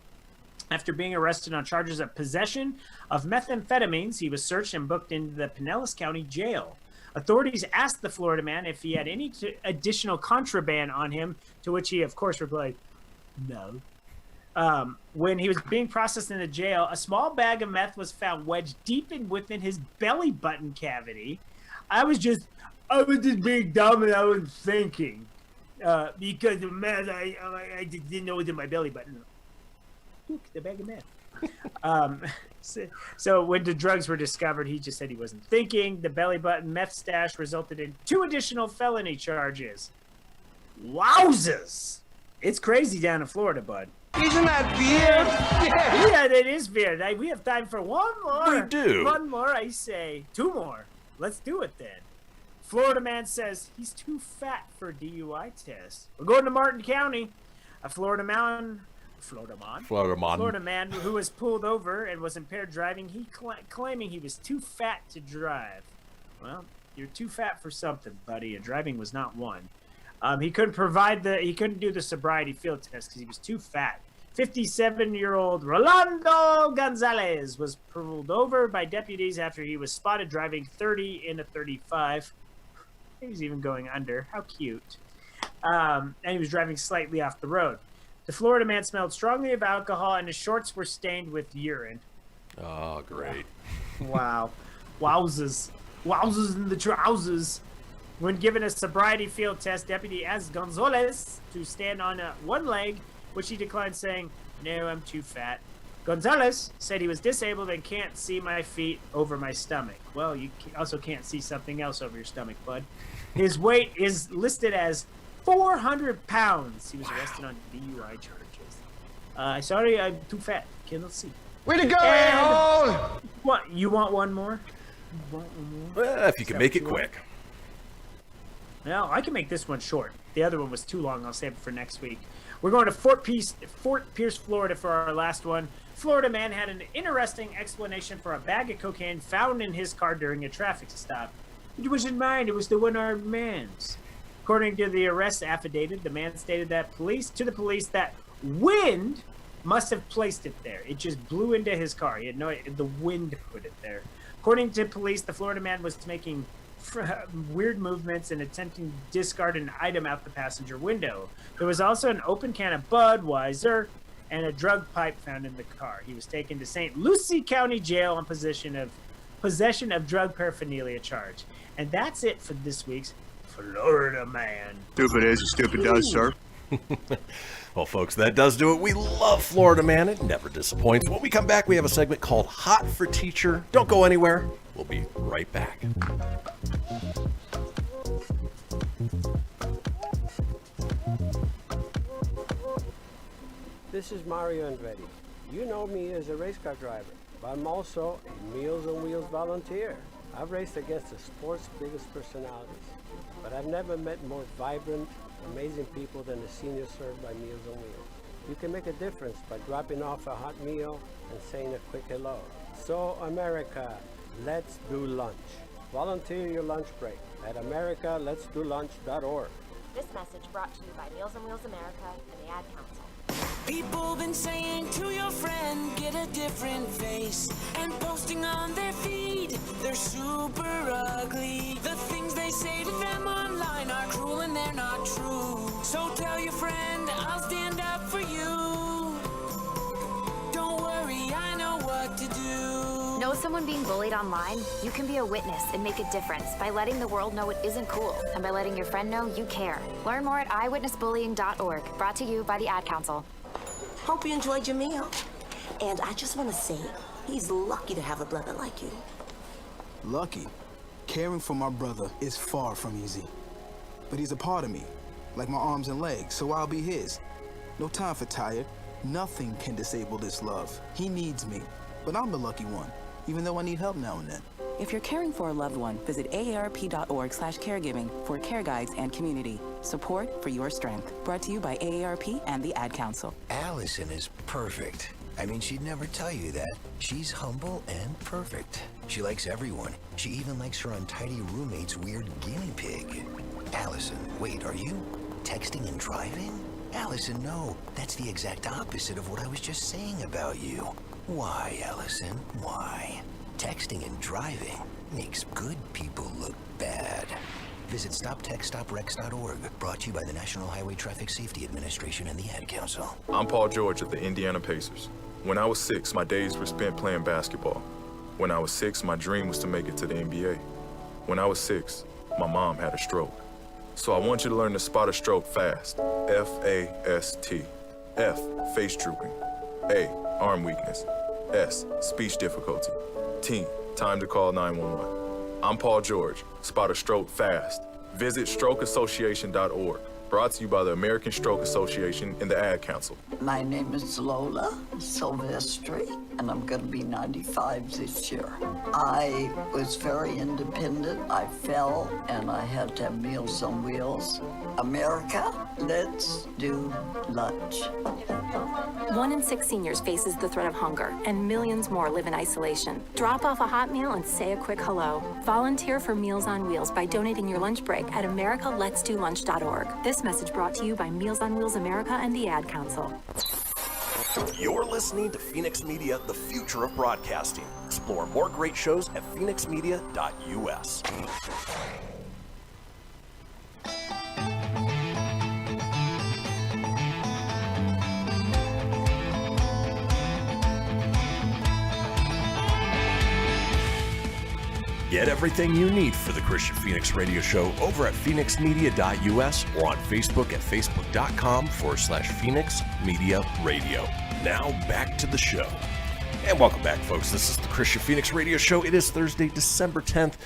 After being arrested on charges of possession of methamphetamines, he was searched and booked into the Pinellas County Jail. Authorities asked the Florida man if he had any additional contraband on him, to which he, of course, replied, no. When he was being processed in the jail, a small bag of meth was found wedged deep within his belly button cavity. I was just being dumb and I was thinking, because the meth, I just didn't know it was in my belly button. Look, the bag of meth. So when the drugs were discovered, he just said he wasn't thinking. The belly button meth stash resulted in 2 additional felony charges. Wowzers! It's crazy down in Florida, bud. Isn't that weird? Yeah, that is weird. We have time for one more. We do. One more, I say. 2 more. Let's do it then. Florida man says he's too fat for a DUI test. We're going to Martin County. A Florida man who was pulled over and was impaired driving, claiming he was too fat to drive. Well, you're too fat for something, buddy, and driving was not one. He couldn't do the sobriety field test because he was too fat. 57-year-old Rolando Gonzalez was pulled over by deputies after he was spotted driving 30 in a 35. He was even going under. How cute. And he was driving slightly off the road. The Florida man smelled strongly of alcohol, and his shorts were stained with urine. Oh, great. Wow. Wowzers. Wowzers in the trousers. When given a sobriety field test, deputy asked Gonzalez to stand on one leg, which he declined, saying, no, I'm too fat. Gonzalez said he was disabled and can't see my feet over my stomach. Well, you also can't see something else over your stomach, bud. His weight is listed as 400 pounds. He was arrested on DUI charges. Sorry, I'm too fat. Cannot see. Way to go, a-hole! What? You want one more? Well, if you can make it quick. No, I can make this one short. The other one was too long. I'll save it for next week. We're going to Fort Pierce, Florida for our last one. Florida man had an interesting explanation for a bag of cocaine found in his car during a traffic stop. It wasn't mine. It was the one-armed man's. According to the arrest affidavit, the man stated that to the police that wind must have placed it there. It just blew into his car. He had the wind put it there. According to police, the Florida man was making weird movements and attempting to discard an item out the passenger window. There was also an open can of Budweiser and a drug pipe found in the car. He was taken to St. Lucie County Jail on possession of drug paraphernalia charge. And that's it for this week's Florida Man. Stupid is, stupid does, sir. Well, folks, that does do it. We love Florida Man. It never disappoints. When we come back, we have a segment called Hot for Teacher. Don't go anywhere. We'll be right back. This is Mario Andretti. You know me as a race car driver, but I'm also a Meals on Wheels volunteer. I've raced against the sport's biggest personalities, but I've never met more vibrant, amazing people than the seniors served by Meals on Wheels. You can make a difference by dropping off a hot meal and saying a quick hello. So, America, let's do lunch. Volunteer your lunch break at americaletsdolunch.org. This message brought to you by Meals on Wheels America and the Ad Council. People been saying to your friend, get a different face, and posting on their feed, they're super ugly. The things they say to them online are cruel and they're not true. So tell your friend, I'll stand up for you. Don't worry, I know what to do. Know someone being bullied online? You can be a witness and make a difference by letting the world know it isn't cool and by letting your friend know you care. Learn more at eyewitnessbullying.org. Brought to you by the Ad Council. Hope you enjoyed your meal. And I just want to say, he's lucky to have a brother like you. Lucky? Caring for my brother is far from easy. But he's a part of me, like my arms and legs, so I'll be his. No time for tired. Nothing can disable this love. He needs me, but I'm the lucky one, even though I need help now and then. If you're caring for a loved one, visit aarp.org/caregiving for care guides and community. Support for your strength. Brought to you by AARP and the Ad Council. Allison is perfect. I mean, she'd never tell you that. She's humble and perfect. She likes everyone. She even likes her untidy roommate's weird guinea pig. Allison, wait, are you texting and driving? Allison, no. That's the exact opposite of what I was just saying about you. Why, Allison? Why? Texting and driving makes good people look bad. Visit StopTextStopWrecks.org, brought to you by the National Highway Traffic Safety Administration and the Ad Council. I'm Paul George of the Indiana Pacers. When I was 6, my days were spent playing basketball. When I was 6, my dream was to make it to the NBA. When I was 6, my mom had a stroke. So I want you to learn to spot a stroke fast. F-A-S-T. F, face drooping. A, arm weakness. S, speech difficulty. T, time to call 911. I'm Paul George. Spot a stroke fast. Visit strokeassociation.org. Brought to you by the American Stroke Association and the Ad Council. My name is Lola Silvestri, and I'm going to be 95 this year. I was very independent. I fell, and I had to have Meals on Wheels. America, let's do lunch. 1 in 6 seniors faces the threat of hunger, and millions more live in isolation. Drop off a hot meal and say a quick hello. Volunteer for Meals on Wheels by donating your lunch break at americaletsdolunch.org. This message brought to you by Meals on Wheels America and the Ad Council. You're listening to Fenix Media, the future of broadcasting. Explore more great shows at phoenixmedia.us. Get everything you need for the Kristian Fenix Radio Show over at phoenixmedia.us or on Facebook at facebook.com/Fenix Media Radio. Now back to the show. And welcome back, folks. This is the Kristian Fenix Radio Show. It is Thursday, December 10th.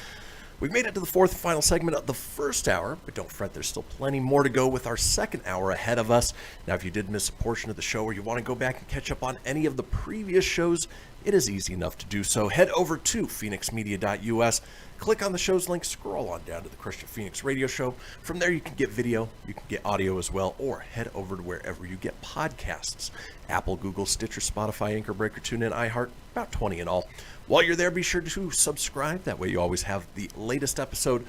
We've made it to the fourth and final segment of the first hour, but don't fret, there's still plenty more to go with our second hour ahead of us. Now, if you did miss a portion of the show or you want to go back and catch up on any of the previous shows, it is easy enough to do so. Head over to phoenixmedia.us, click on the show's link, scroll on down to the Kristian Fenix Radio Show. From there, you can get video, you can get audio as well, or head over to wherever you get podcasts. Apple, Google, Stitcher, Spotify, Anchor Breaker, TuneIn, iHeart, about 20 in all. While you're there, be sure to subscribe. That way you always have the latest episode.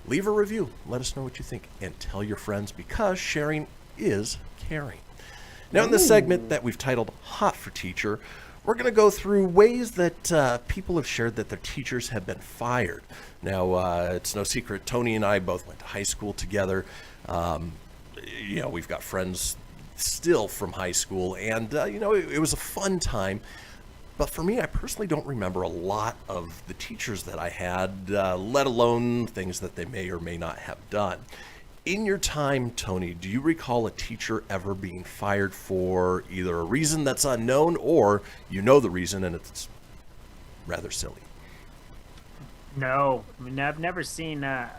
Leave a review. Let us know what you think. And tell your friends, because sharing is caring. Now, in this segment that we've titled Hot for Teacher, we're going to go through ways that people have shared that their teachers have been fired. Now, it's no secret, Tony and I both went to high school together. We've got friends still from high school, and, it was a fun time. But for me, I personally don't remember a lot of the teachers that I had, let alone things that they may or may not have done. In your time, Tony, do you recall a teacher ever being fired for either a reason that's unknown or you know the reason and it's rather silly? No, I mean, I've never seen a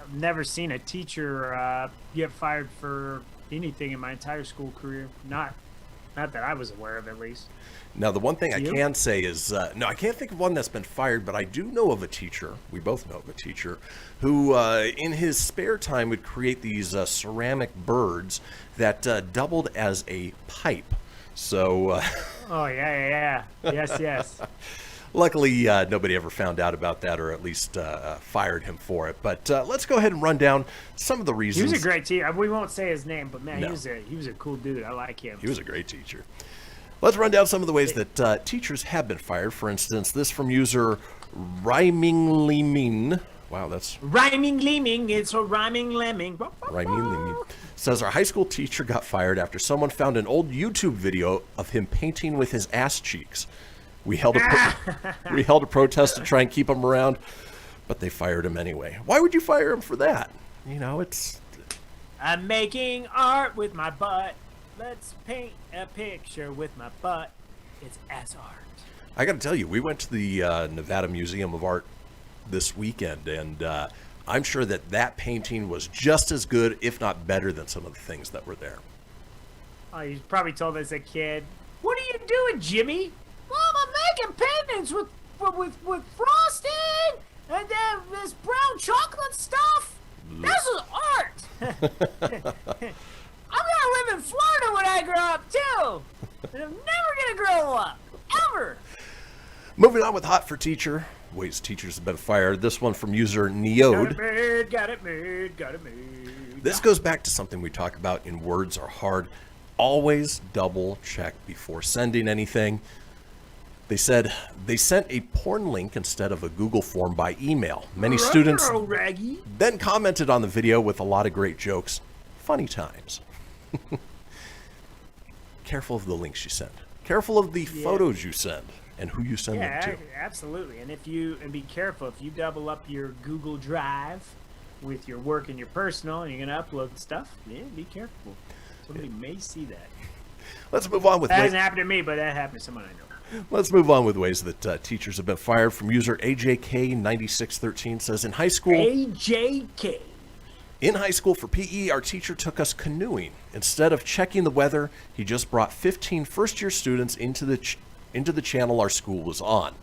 teacher get fired for anything in my entire school career. Not that I was aware of, at least. Now, the one thing I can say is, no, I can't think of one that's been fired, but I do know of a teacher, we both know of a teacher, who in his spare time would create these ceramic birds that doubled as a pipe. So... Oh, yeah. Yes. Luckily, nobody ever found out about that, or at least fired him for it. But let's go ahead and run down some of the reasons. He was a great teacher. We won't say his name, but man, he was a cool dude. I like him. He was a great teacher. Let's run down some of the ways that teachers have been fired. For instance, this from user Rhymingly. Wow, that's... Rhymingly, it's a rhyming lemming. Rhymingly says our high school teacher got fired after someone found an old YouTube video of him painting with his ass cheeks. We held a protest to try and keep him around, but they fired him anyway. Why would you fire him for that? It's... I'm making art with my butt. Let's paint a picture with my butt. It's ass art. I got to tell you, we went to the Nevada Museum of Art this weekend, and I'm sure that that painting was just as good, if not better, than some of the things that were there. Oh, you probably told as a kid, "What are you doing, Jimmy?" "Mom, I'm making pendants with frosting and then this brown chocolate stuff. This is art." "I'm gonna live in Florida when I grow up too, and I'm never gonna grow up ever." Moving on with Hot for Teacher, ways teachers have been fired. This one from user Neode. Got it made. This goes back to something we talk about in Words Are Hard. Always double check before sending anything. They said they sent a porn link instead of a Google form by email. Many students then commented on the video with a lot of great jokes. Funny times. Careful of the links you send. Careful of the photos you send and who you send them to. Absolutely. And be careful if you double up your Google Drive with your work and your personal, and you're gonna upload stuff. Yeah, be careful. Somebody may see that. Let's move on with that. Hasn't happened to me, but that happened to someone I know. Let's move on with ways that teachers have been fired. From user AJK9613 says, in high school for PE, our teacher took us canoeing. Instead of checking the weather, he just brought 15 first-year students into the channel our school was on.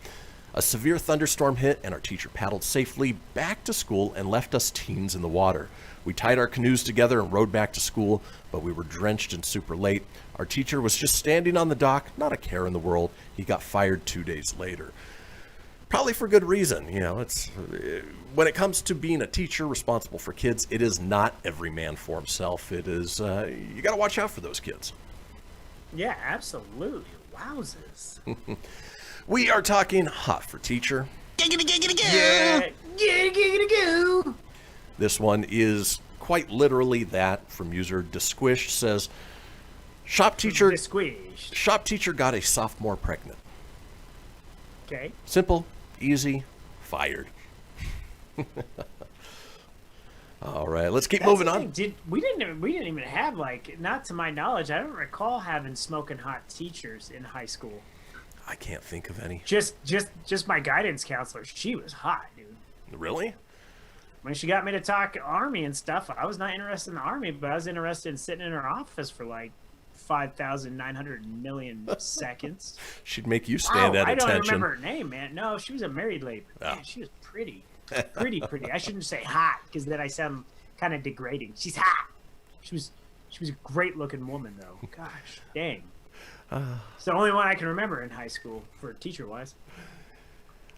A severe thunderstorm hit, and our teacher paddled safely back to school and left us teens in the water. We tied our canoes together and rowed back to school, but we were drenched and super late. Our teacher was just standing on the dock, not a care in the world. He got fired 2 days later. Probably for good reason. You know, it's when it comes to being a teacher responsible for kids, it is not every man for himself. It is, you got to watch out for those kids. Yeah, absolutely. Wowzers. We are talking Hot for Teacher. Yeah. This one is quite literally that. From user Disquished says, shop teacher got a sophomore pregnant. Okay. Simple, easy, fired. All right, let's keep moving on. We didn't even have, like, not to my knowledge, I don't recall having smoking hot teachers in high school. I can't think of any. Just my guidance counselor. She was hot, dude. Really? When she got me to talk Army and stuff, I was not interested in the Army, but I was interested in sitting in her office for like 5,900 million seconds. She'd make you stand at attention. I don't remember her name, man. No, she was a married lady. Oh. Man, she was pretty. Pretty. I shouldn't say hot, because then I sound kind of degrading. She's hot. She was a great looking woman, though. Gosh, dang. It's the only one I can remember in high school for teacher-wise.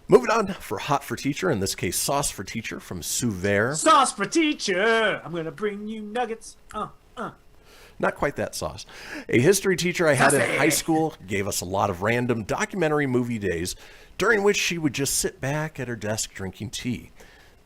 Moving on for Hot for Teacher, in this case, Sauce for Teacher from Suver. Sauce for Teacher! I'm going to bring you nuggets. Not quite that sauce. A history teacher I had in high school gave us a lot of random documentary movie days, during which she would just sit back at her desk drinking tea.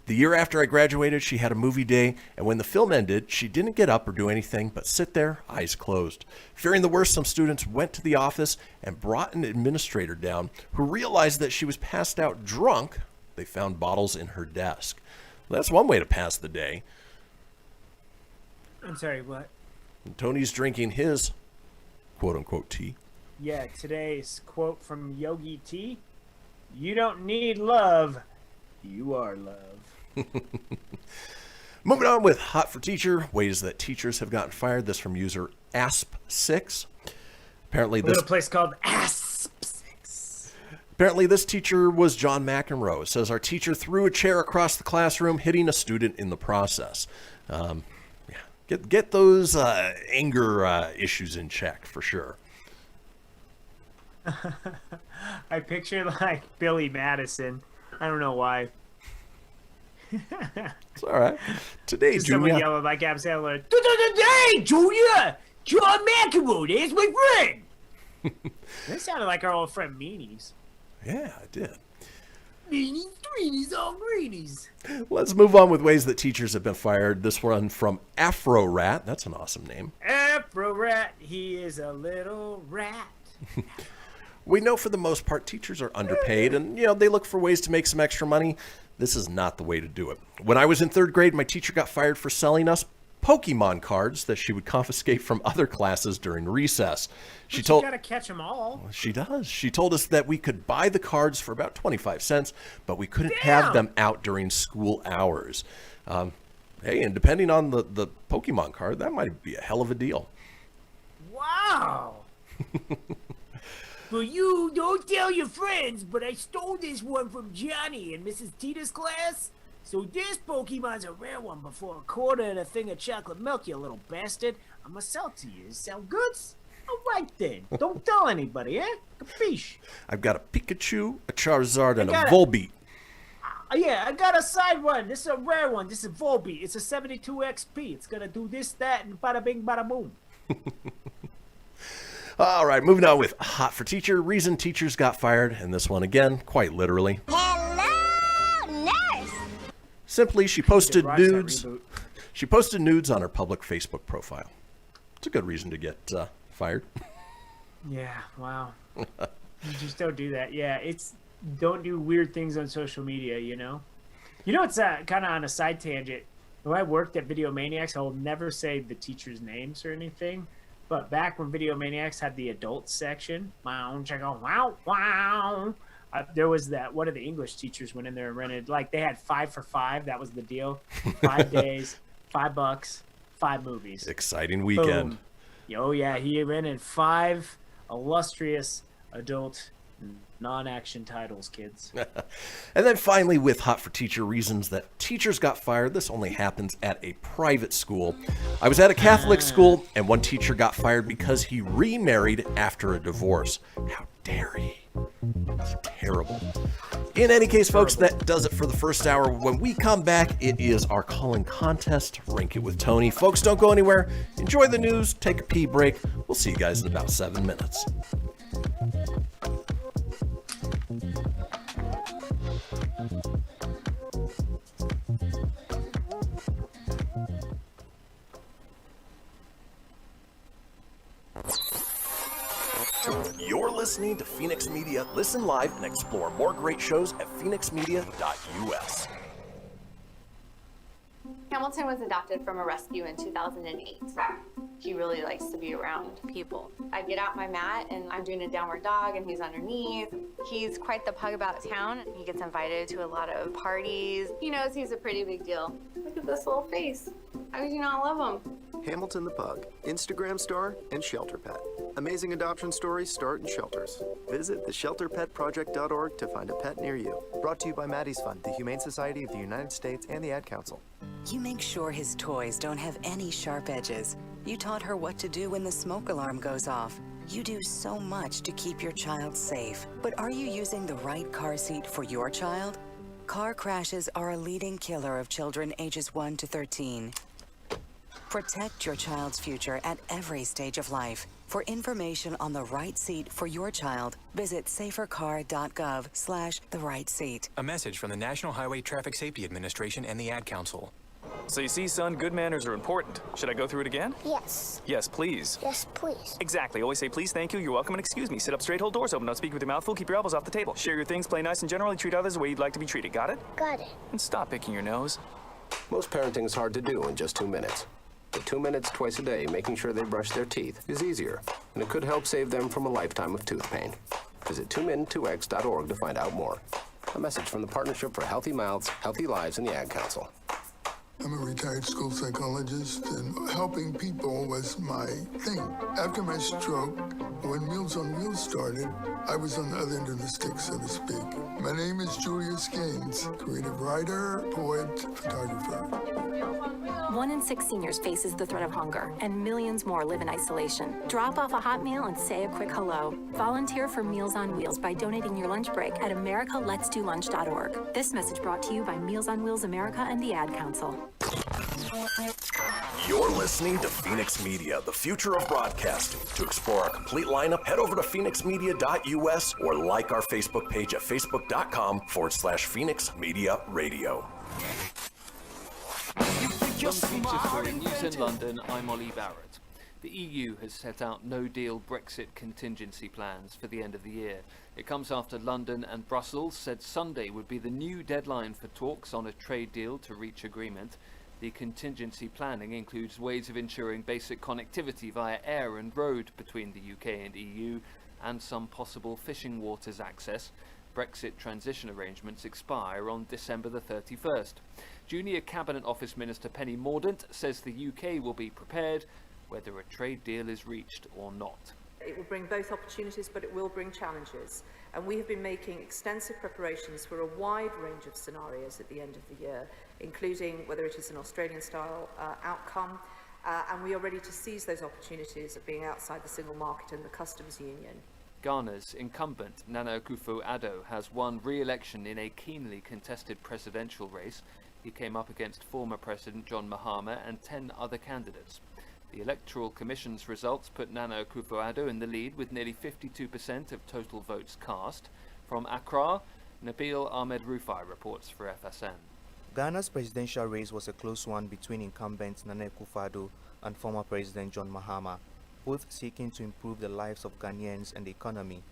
The year after I graduated, she had a movie day, and when the film ended, she didn't get up or do anything but sit there, eyes closed. Fearing the worst, some students went to the office and brought an administrator down, who realized that she was passed out drunk. They found bottles in her desk. That's one way to pass the day. I'm sorry, what? And Tony's drinking his quote-unquote tea. Yeah, today's quote from Yogi T. You don't need love. You are love. Moving on with Hot for Teacher, ways that teachers have gotten fired. This from user Asp6. Apparently, this place called Asp6. Apparently, this teacher was John McEnroe. It says our teacher threw a chair across the classroom, hitting a student in the process. Get those anger issues in check for sure. I picture like Billy Madison. I don't know why. It's all right. Today, Junior. Someone yelling like Adam Sandler. Today, Junior! John McEnroe, there's my friend! That sounded like our old friend Meanies. Yeah, it did. Meanies, greenies, all greenies. Let's move on with ways that teachers have been fired. This one from Afro Rat. That's an awesome name. Afro Rat, he is a little rat. We know for the most part teachers are underpaid and, they look for ways to make some extra money. This is not the way to do it. When I was in 3rd grade, my teacher got fired for selling us Pokemon cards that she would confiscate from other classes during recess. You gotta catch them all. She does. She told us that we could buy the cards for about 25 cents, but we couldn't have them out during school hours. Hey, and depending on the Pokemon card, that might be a hell of a deal. Wow. Well, you don't tell your friends, but I stole this one from Johnny in Mrs. Tita's class. So this Pokemon's a rare one before a quarter and a thing of chocolate milk, you little bastard. I'm gonna sell it to you. Sound good? Alright then. Don't tell anybody, eh? Capiche? I've got a Pikachu, a Charizard, and a Volbeat. Yeah, I got a side one. This is a rare one. This is Volbeat. It's a 72 XP. It's gonna do this, that, and bada bing, bada boom. All right, moving on with Hot for Teacher. Reason teachers got fired, and this one again, quite literally. Hello, nurse! Simply, she posted nudes. She posted nudes on her public Facebook profile. It's a good reason to get fired. Yeah, wow. You just don't do that. Yeah, don't do weird things on social media, you know? You know, it's kind of on a side tangent. When I worked at Video Maniacs, I will never say the teachers' names or anything. But back when Video Maniacs had the adult section, there was that one of the English teachers went in there and rented, like they had 5 for 5. That was the deal. 5 days, $5, 5 movies. Exciting weekend. Boom. Oh yeah, he rented 5 illustrious adult non-action titles, kids. And then finally, with Hot for Teacher reasons that teachers got fired, this only happens at a private school. I was at a Catholic school, and one teacher got fired because he remarried after a divorce. How dare he? It's terrible. In any case, folks, that does it for the first hour. When we come back, it is our calling contest, Rank It with Tony. Folks, don't go anywhere. Enjoy the news, take a pee break. We'll see you guys in about 7 minutes. You're listening to Fenix Media. Listen live and explore more great shows at phoenixmedia.us. Hamilton was adopted from a rescue in 2008. He really likes to be around people. I get out my mat and I'm doing a downward dog and he's underneath. He's quite the pug about town. He gets invited to a lot of parties. He knows he's a pretty big deal. Look at this little face. How could you not love him? Hamilton the Pug, Instagram star and shelter pet. Amazing adoption stories start in shelters. Visit theshelterpetproject.org to find a pet near you. Brought to you by Maddie's Fund, the Humane Society of the United States, and the Ad Council. You make sure his toys don't have any sharp edges. You taught her what to do when the smoke alarm goes off. You do so much to keep your child safe. But are you using the right car seat for your child? Car crashes are a leading killer of children ages 1 to 13. Protect your child's future at every stage of life. For information on the right seat for your child, visit safercar.gov/the-right-seat. A message from the National Highway Traffic Safety Administration and the Ad Council. So you see, son, good manners are important. Should I go through it again? Yes. Yes, please. Yes, please. Exactly. Always say please, thank you, you're welcome, and excuse me. Sit up straight, hold doors open, don't speak with your mouth full, keep your elbows off the table. Share your things, play nice, and generally treat others the way you'd like to be treated. Got it? Got it. And stop picking your nose. Most parenting is hard to do in just 2 minutes. But 2 minutes twice a day, making sure they brush their teeth, is easier, and it could help save them from a lifetime of tooth pain. Visit 2min2x.org to find out more. A message from the Partnership for Healthy Mouths, Healthy Lives, and the Ad Council. I'm a retired school psychologist, and helping people was my thing. After my stroke, when Meals on Wheels started, I was on the other end of the stick, so to speak. My name is Julius Gaines, creative writer, poet, photographer. 1 in 6 seniors faces the threat of hunger, and millions more live in isolation. Drop off a hot meal and say a quick hello. Volunteer for Meals on Wheels by donating your lunch break at americaletsdolunch.org. This message brought to you by Meals on Wheels America and the Ad Council. You're listening to Fenix Media, the future of broadcasting. To explore our complete lineup, head over to phoenixmedia.us or like our Facebook page at facebook.com/Fenix Media Radio. Young Futures Forum News in London, I'm Ollie Barrett. The EU has set out no-deal Brexit contingency plans for the end of the year. It comes after London and Brussels said Sunday would be the new deadline for talks on a trade deal to reach agreement. The contingency planning includes ways of ensuring basic connectivity via air and road between the UK and EU, and some possible fishing waters access. Brexit transition arrangements expire on December the 31st. Junior Cabinet Office Minister Penny Mordaunt says the UK will be prepared whether a trade deal is reached or not. It will bring both opportunities, but it will bring challenges. And we have been making extensive preparations for a wide range of scenarios at the end of the year, including whether it is an Australian-style outcome, and we are ready to seize those opportunities of being outside the single market and the customs union. Ghana's incumbent Nana Akufo-Addo has won re-election in a keenly contested presidential race. He came up against former President John Mahama and 10 other candidates. The Electoral Commission's results put Nana Akufo-Addo in the lead with nearly 52% of total votes cast. From Accra, Nabil Ahmed Rufai reports for FSN. Ghana's presidential race was a close one between incumbent Nana Akufo-Addo and former President John Mahama, both seeking to improve the lives of Ghanaians and the economy.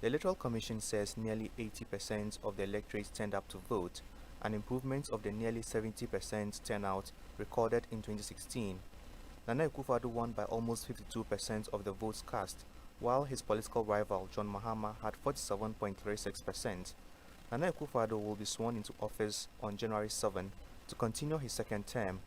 The Electoral Commission says nearly 80% of the electorate turned up to vote, an improvement of the nearly 70% turnout recorded in 2016. Nana Akufo-Addo won by almost 52% of the votes cast, while his political rival John Mahama had 47.36%. Nana Akufo-Addo will be sworn into office on January 7 to continue his second term.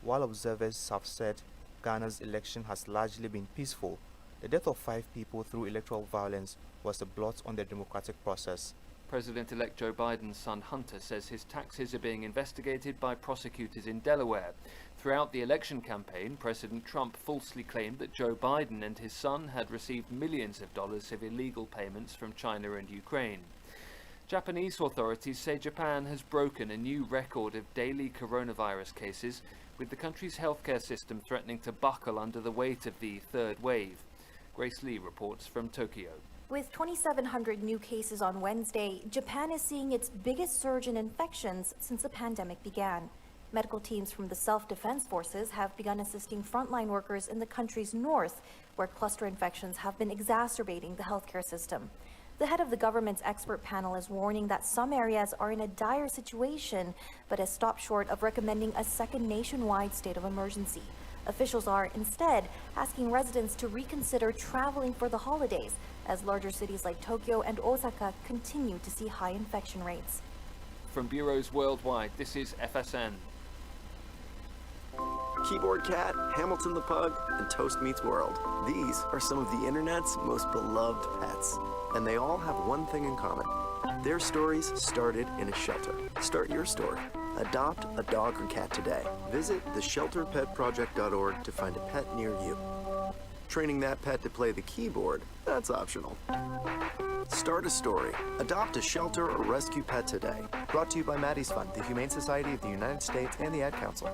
While observers have said Ghana's election has largely been peaceful, the death of 5 people through electoral violence was a blot on the democratic process. President-elect Joe Biden's son Hunter says his taxes are being investigated by prosecutors in Delaware. Throughout the election campaign, President Trump falsely claimed that Joe Biden and his son had received millions of dollars of illegal payments from China and Ukraine. Japanese authorities say Japan has broken a new record of daily coronavirus cases, with the country's healthcare system threatening to buckle under the weight of the third wave. Grace Lee reports from Tokyo. With 2,700 new cases on Wednesday, Japan is seeing its biggest surge in infections since the pandemic began. Medical teams from the Self-Defense Forces have begun assisting frontline workers in the country's north, where cluster infections have been exacerbating the healthcare system. The head of the government's expert panel is warning that some areas are in a dire situation, but has stopped short of recommending a second nationwide state of emergency. Officials are instead asking residents to reconsider traveling for the holidays, as larger cities like Tokyo and Osaka continue to see high infection rates. From bureaus worldwide, this is FSN. Keyboard Cat, Hamilton the Pug, and Toast Meets World. These are some of the internet's most beloved pets, and they all have one thing in common. Their stories started in a shelter. Start your story. Adopt a dog or cat today. Visit theshelterpetproject.org to find a pet near you. Training that pet to play the keyboard, that's optional. Start a story. Adopt a shelter or rescue pet today. Brought to you by Maddie's Fund, the Humane Society of the United States, and the Ad Council.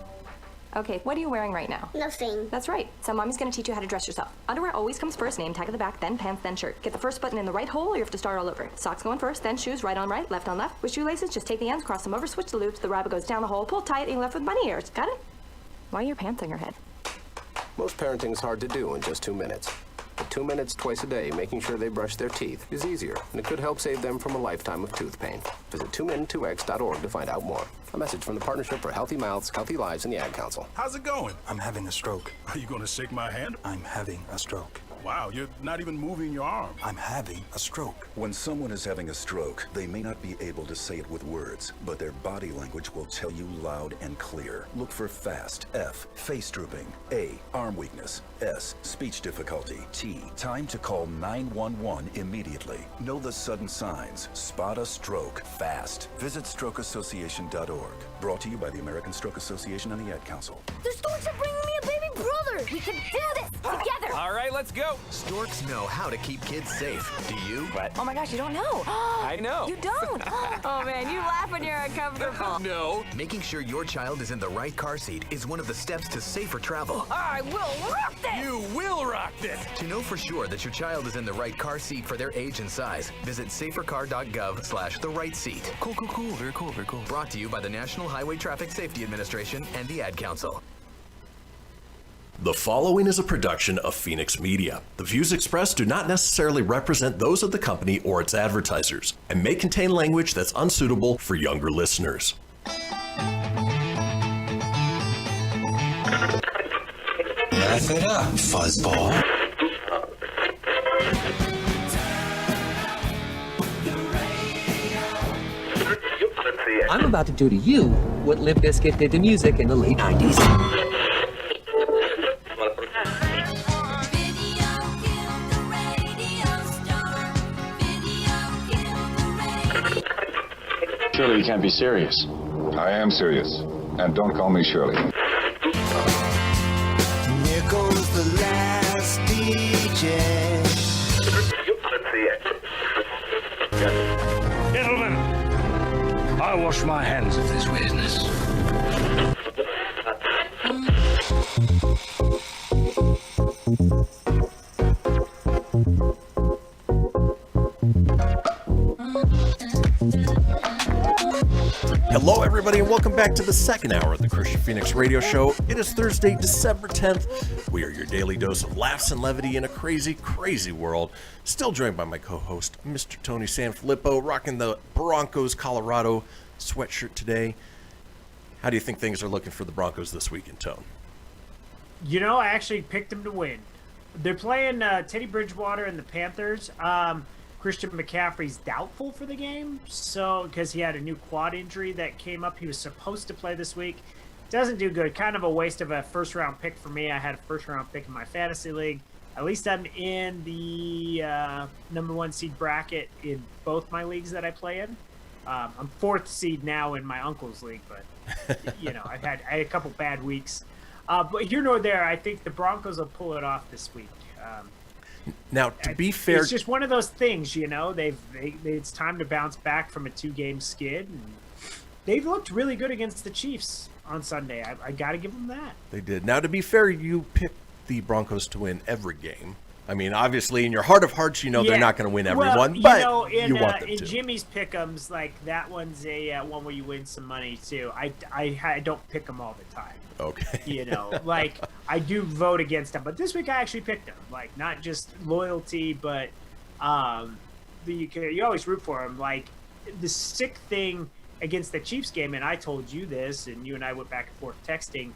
Okay, what are you wearing right now? Nothing. That's right. So mommy's gonna teach you how to dress yourself. Underwear always comes first, name tag at the back, then pants, then shirt. Get the first button in the right hole or you have to start all over. Socks going first, then shoes, right on right, left on left. With shoelaces, just take the ends, cross them over, switch the loops, the rabbit goes down the hole, pull tight, and you're left with bunny ears. Got it? Why are your pants on your head? Most parenting is hard to do in just 2 minutes. But 2 minutes twice a day making sure they brush their teeth is easier, and it could help save them from a lifetime of tooth pain. Visit 2min2x.org to find out more. A message from the Partnership for Healthy Mouths, Healthy Lives, and the Ad Council. How's it going? I'm having a stroke. Are you going to shake my hand? I'm having a stroke. Wow, you're not even moving your arm. I'm having a stroke. When someone is having a stroke, they may not be able to say it with words, but their body language will tell you loud and clear. Look for FAST. F, face drooping. A, arm weakness. S, speech difficulty. T, time to call 911 immediately. Know the sudden signs. Spot a stroke fast. Visit strokeassociation.org. Brought to you by the American Stroke Association and the Ad Council. The storks are bringing me a baby brother. We can do this together. All right, let's go. Storks know how to keep kids safe. Do you? What? Oh my gosh, you don't know. I know. You don't. Oh man, you laugh when you're uncomfortable. No. Making sure your child is in the right car seat is one of the steps to safer travel. I will rock this. You will rock this. To know for sure that your child is in the right car seat for their age and size, visit safercar.gov/the right seat. Cool. Very cool. Brought to you by the National Highway Traffic Safety Administration and the Ad Council. The following is a production of Fenix Media. The views expressed do not necessarily represent those of the company or its advertisers and may contain language that's unsuitable for younger listeners. Laugh it up, fuzzball. I'm about to do to you what Limp Bizkit did to music in the late 90s. Surely you can't be serious. I am serious. And don't call me Shirley. Here goes the last DJ. Gentlemen, I wash my hands of this weirdness. Hello, everybody, and welcome back to the second hour of the Kristian Fenix radio show. It is Thursday, December 10th. We are your daily dose of laughs and levity in a crazy, crazy world. Still joined by my co-host, Mr. Tony Sanfilippo, rocking the Broncos Colorado sweatshirt today. How do you think things are looking for the Broncos this weekend, Tone? You know, I actually picked them to win. They're playing Teddy Bridgewater and the Panthers. Christian McCaffrey's doubtful for the game, so because he had a new quad injury that came up. He was supposed to play this week. Doesn't do good. Kind of a waste of a first-round pick for me. I had a first-round pick in my fantasy league. At least I'm in the number one seed bracket in both my leagues that I play in. I'm fourth seed now in my uncle's league, but you know, I had a couple bad weeks. But here nor there, I think the Broncos will pull it off this week. Now, to be fair, it's just one of those things, you know. It's time to bounce back from a 2-game skid. And they've looked really good against the Chiefs on Sunday. I got to give them that. They did. Now, to be fair, you picked the Broncos to win every game. I mean, obviously, in your heart of hearts, you know they're not going to win every one, but you want them to. In Jimmy's pick'ems, like that one's a one where you win some money too. I don't pick them all the time. Okay. You know, like I do vote against them, but this week I actually picked them. Like not just loyalty, but you always root for them. Like the sick thing against the Chiefs game, and I told you this, and you and I went back and forth texting.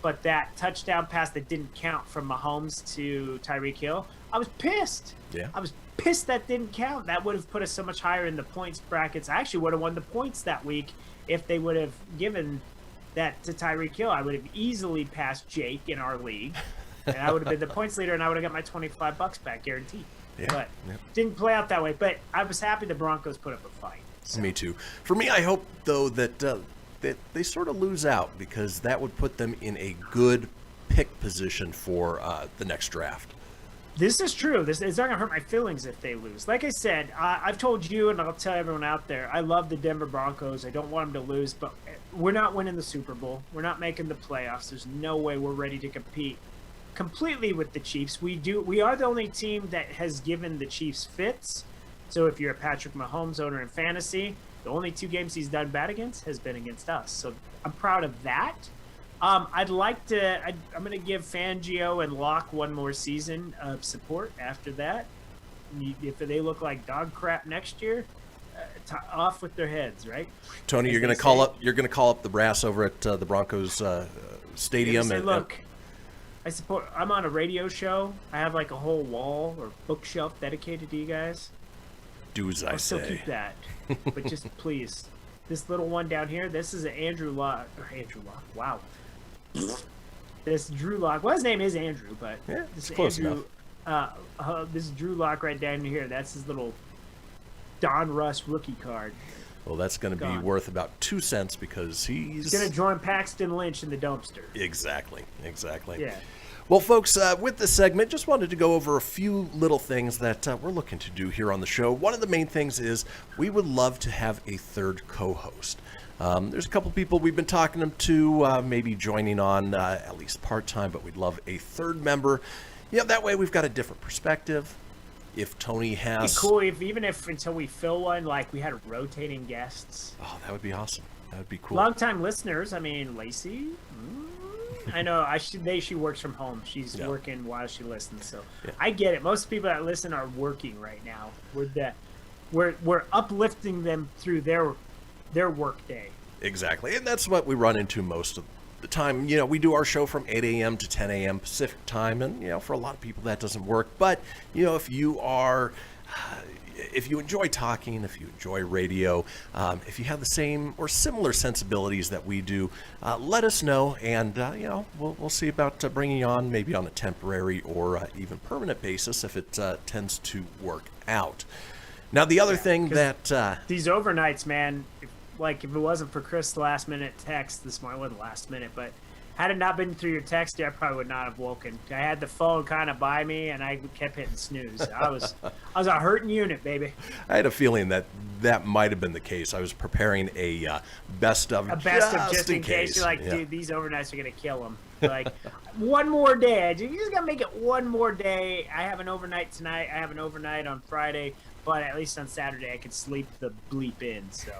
But that touchdown pass that didn't count from Mahomes to Tyreek Hill, I was pissed. Yeah. I was pissed that didn't count. That would have put us so much higher in the points brackets. I actually would have won the points that week if they would have given that to Tyreek Hill. I would have easily passed Jake in our league, and I would have been the points leader, and I would have got my $25 back guaranteed. Yeah. But didn't play out that way. But I was happy the Broncos put up a fight. So. Me too. For me, I hope, though, that they sort of lose out, because that would put them in a good pick position for the next draft. This is true. It's not going to hurt my feelings if they lose. Like I said, I've told you, and I'll tell everyone out there, I love the Denver Broncos. I don't want them to lose, but we're not winning the Super Bowl. We're not making the playoffs. There's no way we're ready to compete completely with the Chiefs. We are the only team that has given the Chiefs fits. So if you're a Patrick Mahomes owner in fantasy, the only 2 games he's done bad against has been against us. So I'm proud of that. I'm going to give Fangio and Locke one more season of support after that. If they look like dog crap next year, off with their heads, right? Tony, you're going to call up the brass over at the Broncos stadium. Say, look, I'm on a radio show. I have like a whole wall or bookshelf dedicated to you guys. Do as I say. I'll still keep that. But just please, this little one down here, this is an Andrew Locke. Wow. This Drew Locke. Well, his name is Andrew, but this is close Andrew. This is Drew Locke right down here. That's his little Don Russ rookie card. Well, that's going to be worth about 2 cents because he's going to join Paxton Lynch in the dumpster. Exactly. Yeah. Well, folks, with this segment, just wanted to go over a few little things that we're looking to do here on the show. One of the main things is we would love to have a third co-host. There's a couple people we've been talking to, maybe joining on at least part-time, but we'd love a third member. Yeah, that way we've got a different perspective. If Tony has... It'd be cool even if until we fill one, like we had rotating guests. Oh, that would be awesome. That would be cool. Long-time listeners, I mean, Lacey... I know. She works from home. She's working while she listens, so I get it. Most people that listen are working right now. We're uplifting them through their work day. Exactly, and that's what we run into most of the time, we do our show from 8 a.m. to 10 a.m. Pacific time, and, for a lot of people that doesn't work. But, if you are... if you enjoy talking, if you enjoy radio, if you have the same or similar sensibilities that we do, let us know, and we'll see about bringing you on, maybe on a temporary or even permanent basis if it tends to work out. Now, the other thing that these overnights, man, if it wasn't for Chris' last minute text this morning, it wasn't last minute, but had it not been through your text, I probably would not have woken. I had the phone kind of by me, and I kept hitting snooze. I was a hurting unit, baby. I had a feeling that might have been the case. I was preparing a best of just in case. You're like, dude, these overnights are gonna kill him. Like, one more day. You just gotta make it one more day. I have an overnight tonight. I have an overnight on Friday, but at least on Saturday I can sleep the bleep in. So.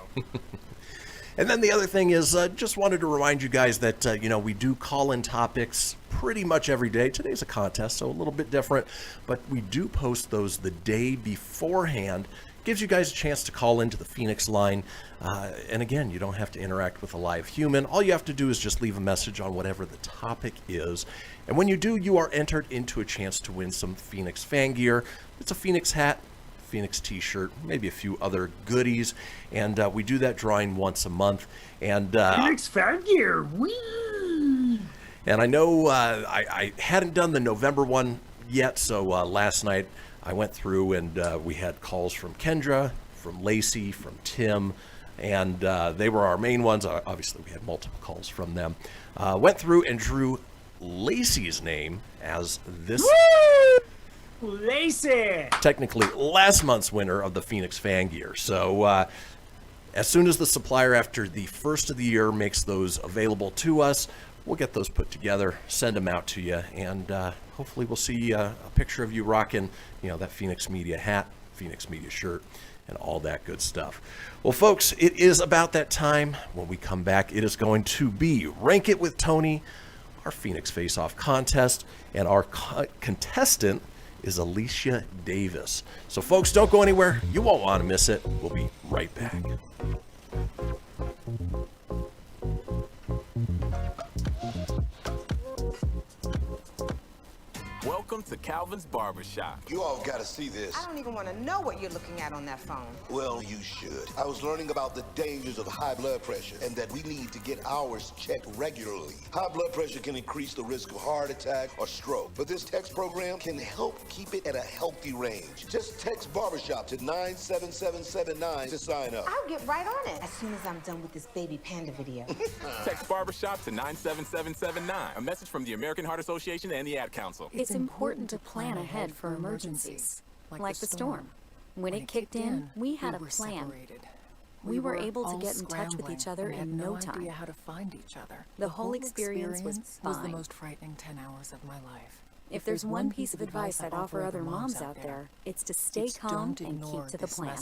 And then the other thing is, just wanted to remind you guys that, we do call in topics pretty much every day. Today's a contest, so a little bit different, but we do post those the day beforehand. Gives you guys a chance to call into the Fenix Line. And again, you don't have to interact with a live human. All you have to do is just leave a message on whatever the topic is. And when you do, you are entered into a chance to win some Fenix fan gear. It's a Fenix hat, Fenix t-shirt, maybe a few other goodies, and we do that drawing once a month. And Fenix fan gear, whee! And I know I hadn't done the November one yet, so last night I went through and we had calls from Kendra, from Lacey, from Tim, and they were our main ones. Obviously, we had multiple calls from them. Went through and drew Lacey's name as this. Woo! Lacey! Technically last month's winner of the Fenix fan gear. So as soon as the supplier after the first of the year makes those available to us, we'll get those put together, send them out to you, and hopefully we'll see a picture of you rocking, that Fenix Media hat, Fenix Media shirt, and all that good stuff. Well, folks, it is about that time. When we come back, it is going to be Rank It with Tony, our Fenix Face-Off contest, and our contestant is Alicia Davis. So folks, don't go anywhere. You won't want to miss it. We'll be right back. Welcome to Calvin's Barbershop. You all gotta see this. I don't even want to know what you're looking at on that phone. Well, you should. I was learning about the dangers of high blood pressure and that we need to get ours checked regularly. High blood pressure can increase the risk of heart attack or stroke, but this text program can help keep it at a healthy range. Just text Barbershop to 97779 to sign up. I'll get right on it as soon as I'm done with this baby panda video. Text Barbershop to 97779. A message from the American Heart Association and the Ad Council. It's important to plan ahead for emergencies, like the storm. When it kicked in, we had a plan. We were able to get in touch with each other in no time. How to find each other. The whole experience was fine. the most frightening 10 hours of my life. If there's one piece of advice I'd offer other moms out there, it's to stay calm and keep to the plan.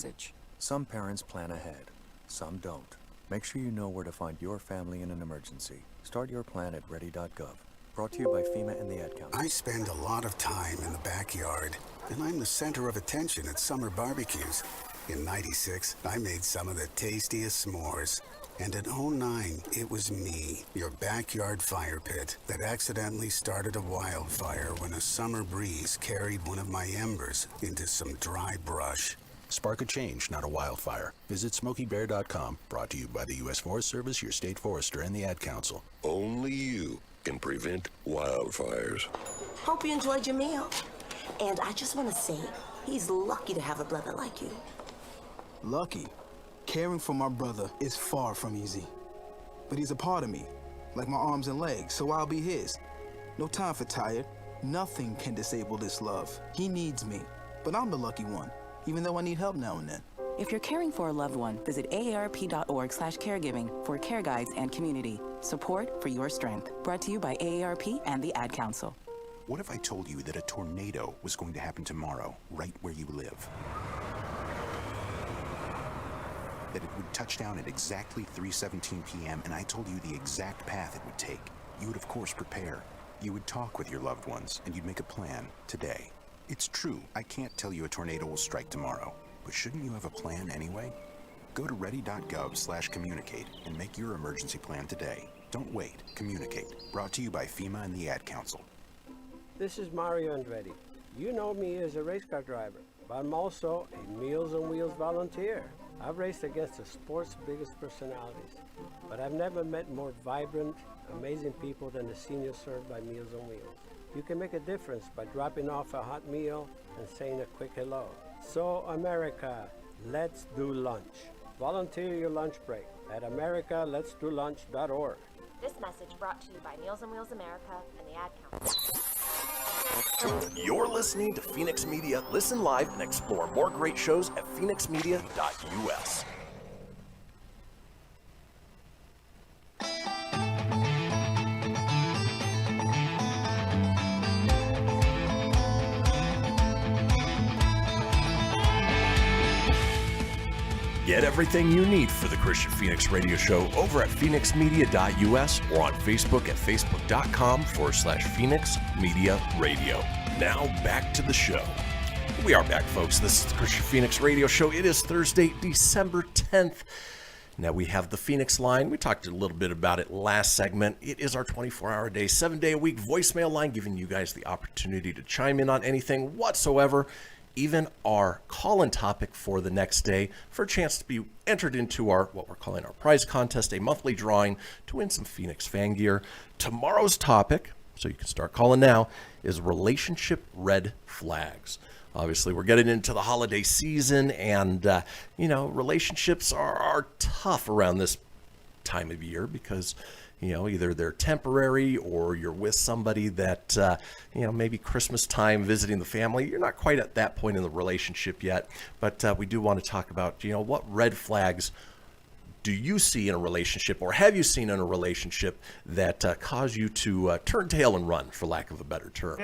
Some parents plan ahead, some don't. Make sure you know where to find your family in an emergency. Start your plan at ready.gov. Brought to you by FEMA and the Ad Council. I spend a lot of time in the backyard, and I'm the center of attention at summer barbecues. In '96, I made some of the tastiest s'mores. And in '09, it was me, your backyard fire pit, that accidentally started a wildfire when a summer breeze carried one of my embers into some dry brush. Spark a change, not a wildfire. Visit SmokeyBear.com. Brought to you by the U.S. Forest Service, your state forester, and the Ad Council. Only you can prevent wildfires. Hope you enjoyed your meal. And I just want to say, he's lucky to have a brother like you. Lucky? Caring for my brother is far from easy. But he's a part of me, like my arms and legs, so I'll be his. No time for tired. Nothing can disable this love. He needs me, but I'm the lucky one, even though I need help now and then. If you're caring for a loved one, visit aarp.org/caregiving for care guides and community. Support for your strength. Brought to you by AARP and the Ad Council. What if I told you that a tornado was going to happen tomorrow, right where you live? That it would touch down at exactly 3:17 p.m. and I told you the exact path it would take. You would, of course, prepare. You would talk with your loved ones, and you'd make a plan today. It's true, I can't tell you a tornado will strike tomorrow, but shouldn't you have a plan anyway? Go to ready.gov/communicate and make your emergency plan today. Don't wait. Communicate. Brought to you by FEMA and the Ad Council. This is Mario Andretti. You know me as a race car driver, but I'm also a Meals on Wheels volunteer. I've raced against the sport's biggest personalities, but I've never met more vibrant, amazing people than the seniors served by Meals on Wheels. You can make a difference by dropping off a hot meal and saying a quick hello. So, America, let's do lunch. Volunteer your lunch break at americaletsdolunch.org. This message brought to you by Meals on Wheels America and the Ad Council. You're listening to Fenix Media. Listen live and explore more great shows at phoenixmedia.us. Get everything you need for the Kristian Fenix radio show over at phoenixmedia.us or on Facebook at facebook.com/Fenix Media Radio. Now back to the show. We are back, folks. This is the Kristian Fenix radio show. It is Thursday, December 10th. Now we have the Fenix Line. We talked a little bit about it last segment. It is our 24-hour day, 7-day-a-week voicemail line, giving you guys the opportunity to chime in on anything whatsoever, even our call-in topic for the next day, for a chance to be entered into our, what we're calling our prize contest, a monthly drawing to win some Fenix fan gear. Tomorrow's topic, so you can start calling now, is relationship red flags. Obviously, we're getting into the holiday season, and, relationships are tough around this time of year because, either they're temporary or you're with somebody that, maybe Christmas time visiting the family. You're not quite at that point in the relationship yet, but we do want to talk about, what red flags do you see in a relationship, or have you seen in a relationship that cause you to turn tail and run, for lack of a better term?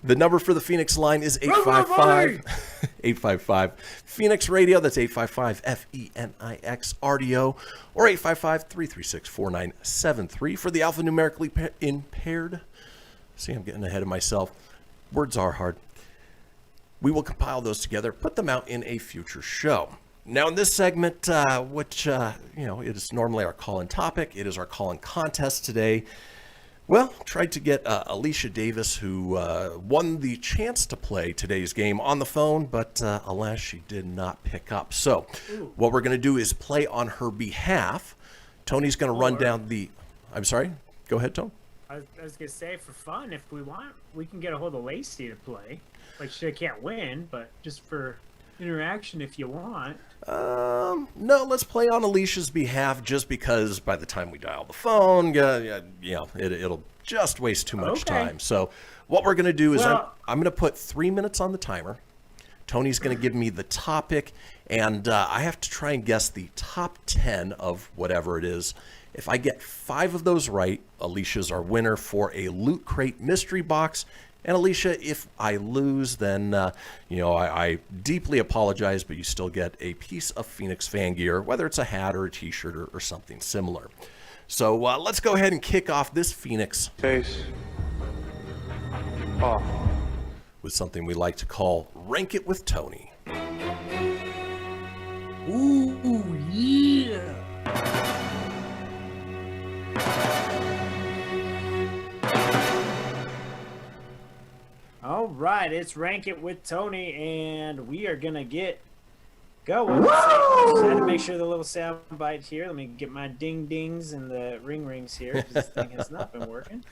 The number for the Fenix Line is 855 Fenix Radio. That's 855 FENIX RDO, or 855-336-4973 for the alphanumerically impaired. See, I'm getting ahead of myself. Words are hard. We will compile those together, put them out in a future show. Now, in this segment, which, it is normally our call-in topic, it is our call-in contest today. Well, tried to get Alicia Davis, who won the chance to play today's game, on the phone, but alas, she did not pick up. So what we're going to do is play on her behalf. Tony's going to run down the... I'm sorry? Go ahead, Tony. I was going to say, for fun, if we want, we can get a hold of Lacey to play. Like, she can't win, but just for interaction if you want. No, let's play on Alicia's behalf, just because by the time we dial the phone, it'll just waste too much time. So what we're going to do is I'm going to put 3 minutes on the timer. Tony's going to give me the topic, and I have to try and guess the top 10 of whatever it is. If I get 5 of those right, Alicia's our winner for a Loot Crate mystery box. And Alicia, if I lose, then, I deeply apologize, but you still get a piece of Fenix fan gear, whether it's a hat or a t-shirt or something similar. So let's go ahead and kick off this Fenix case off with something we like to call Rank It with Tony. Ooh, yeah! All right, it's Rank It with Tony, and we are going to get going. I had to make sure the little sound bite here. Let me get my ding-dings and the ring-rings here, because this thing has not been working.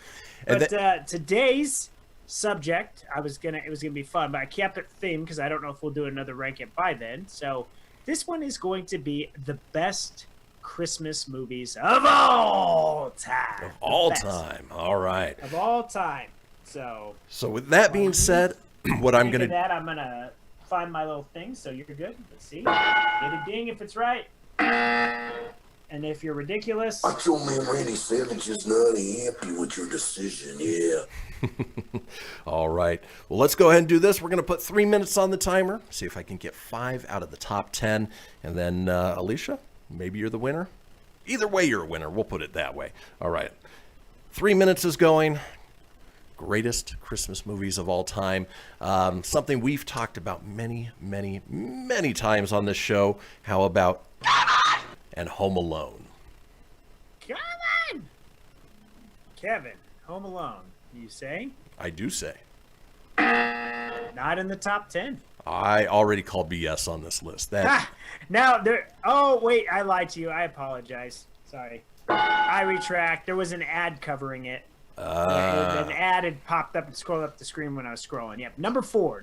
But today's subject, it was gonna be fun, but I kept it theme because I don't know if we'll do another Rank It by then. So this one is going to be the best Christmas movies of all time. Of all time. All right. Of all time. So with that being said, what I'm going to... I'm going to find my little thing, so you're good. Let's see. Get a ding if it's right. And if you're ridiculous... Macho Man Randy Savage is not happy with your decision, yeah. All right. Well, let's go ahead and do this. We're going to put 3 minutes on the timer, see if I can get 5 out of the top 10. And then, Alicia, maybe you're the winner. Either way, you're a winner. We'll put it that way. All right. 3 minutes is going. Greatest Christmas movies of all time. Something we've talked about many, many, many times on this show. How about and Home Alone? Come on! Kevin, Home Alone. You say? I do say. Not in the top 10. I already called BS on this list. Now there. Oh wait, I lied to you. I apologize. Sorry. I retract. There was an ad covering it. An ad had popped up and scrolled up the screen when I was scrolling. Yep. Number four.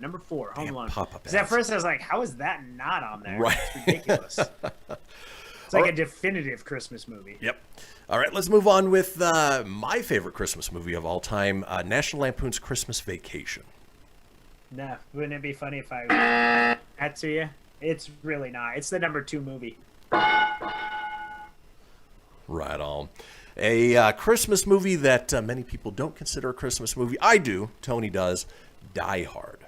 Home Alone. Because at first I was like, how is that not on there? Right. It's ridiculous. It's like a definitive Christmas movie. Yep. All right, let's move on with my favorite Christmas movie of all time, National Lampoon's Christmas Vacation. Nah, wouldn't it be funny if I had to you? It's really not. It's the number 2 movie. Right on. A Christmas movie that many people don't consider a Christmas movie. I do. Tony does. Die Hard.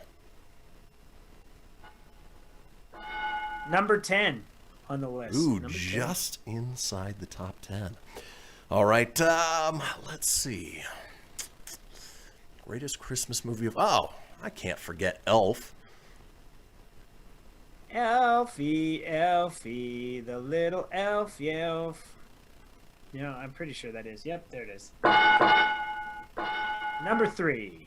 Number 10 on the list. Ooh, number just 10. Inside the top 10. All right, let's see. Greatest Christmas movie of... Oh, I can't forget Elf. Elfie, Elfie, the little elf, elf. You know, I'm pretty sure that is. Yep, there it is. Number 3.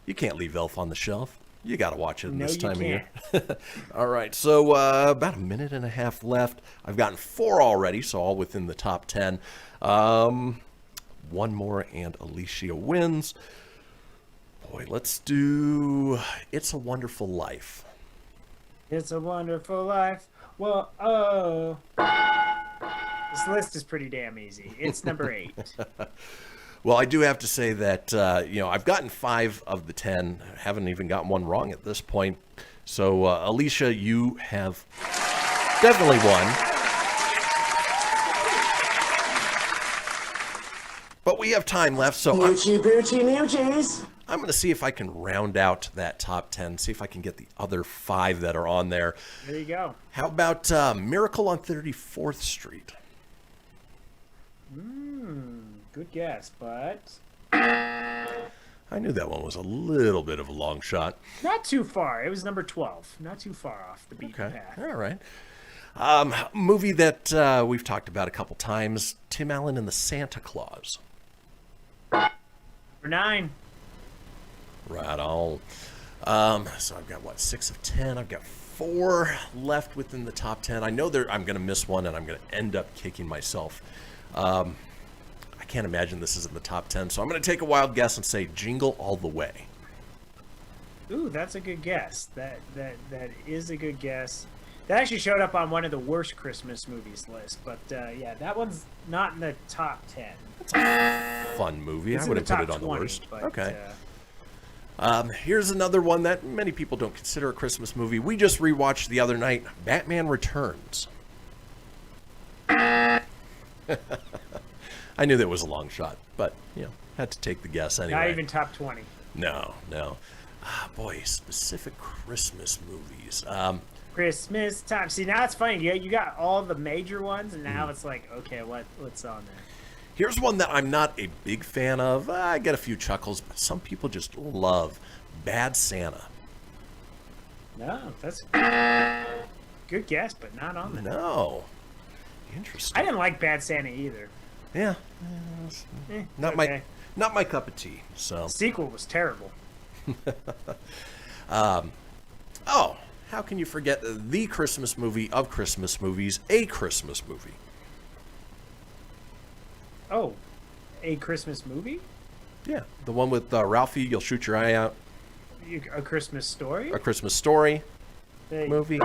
You can't leave Elf on the shelf. You got to watch it in this time of year. can't. All right, so about a minute and a half left. I've gotten 4 already, so all within the top 10. One more and Alicia wins. Boy, let's do It's a Wonderful Life. It's a Wonderful Life. Well, oh. This list is pretty damn easy. It's number 8. Well, I do have to say that, I've gotten 5 of the 10. Haven't even gotten one wrong at this point. So, Alicia, you have definitely won. But we have time left, so I'm going to see if I can round out that top 10, see if I can get the other 5 that are on there. There you go. How about Miracle on 34th Street? Good guess, but... I knew that one was a little bit of a long shot. Not too far. It was number 12. Not too far off the beaten path. All right. Movie that we've talked about a couple times, Tim Allen and the Santa Claus. Number 9. Right on. So I've got, 6 of 10. I've got 4 left within the top 10. I know I'm going to miss one, and I'm going to end up kicking myself. I can't imagine this is in the top 10, so I'm going to take a wild guess and say Jingle All the Way. Ooh, that's a good guess. That is a good guess. That actually showed up on one of the worst Christmas movies list, but yeah, that one's not in the top 10. It's a fun movie. I would have put it on the worst. But, okay. Here's another one that many people don't consider a Christmas movie. We just rewatched the other night, Batman Returns. I knew that was a long shot, but, had to take the guess anyway. Not even top 20. No. Boy, specific Christmas movies. Christmas time. See, now it's funny. You got all the major ones, and now it's like, okay, what's on there? Here's one that I'm not a big fan of. I get a few chuckles, but some people just love Bad Santa. No, that's good guess, but not on there. No. Interesting. I didn't like Bad Santa either. Yeah. Not my cup of tea. So the sequel was terrible. How can you forget the Christmas movie of Christmas movies, A Christmas Movie? Oh, A Christmas Movie? Yeah, the one with Ralphie, You'll Shoot Your Eye Out. A Christmas Story? A Christmas Story movie.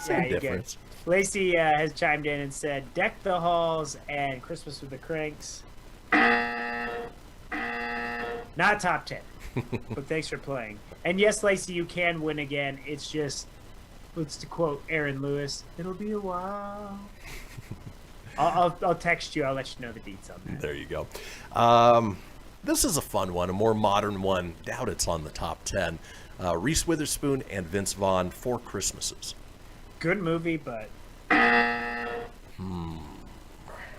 Same difference. Lacey has chimed in and said, Deck the Halls and Christmas with the Cranks. Not top 10, but thanks for playing. And yes, Lacey, you can win again. It's just, let's quote Aaron Lewis, it'll be a while. I'll text you. I'll let you know the deets on that. There you go. This is a fun one, a more modern one. Doubt it's on the top 10. Reese Witherspoon and Vince Vaughn, 4 Christmases. Good movie, but... All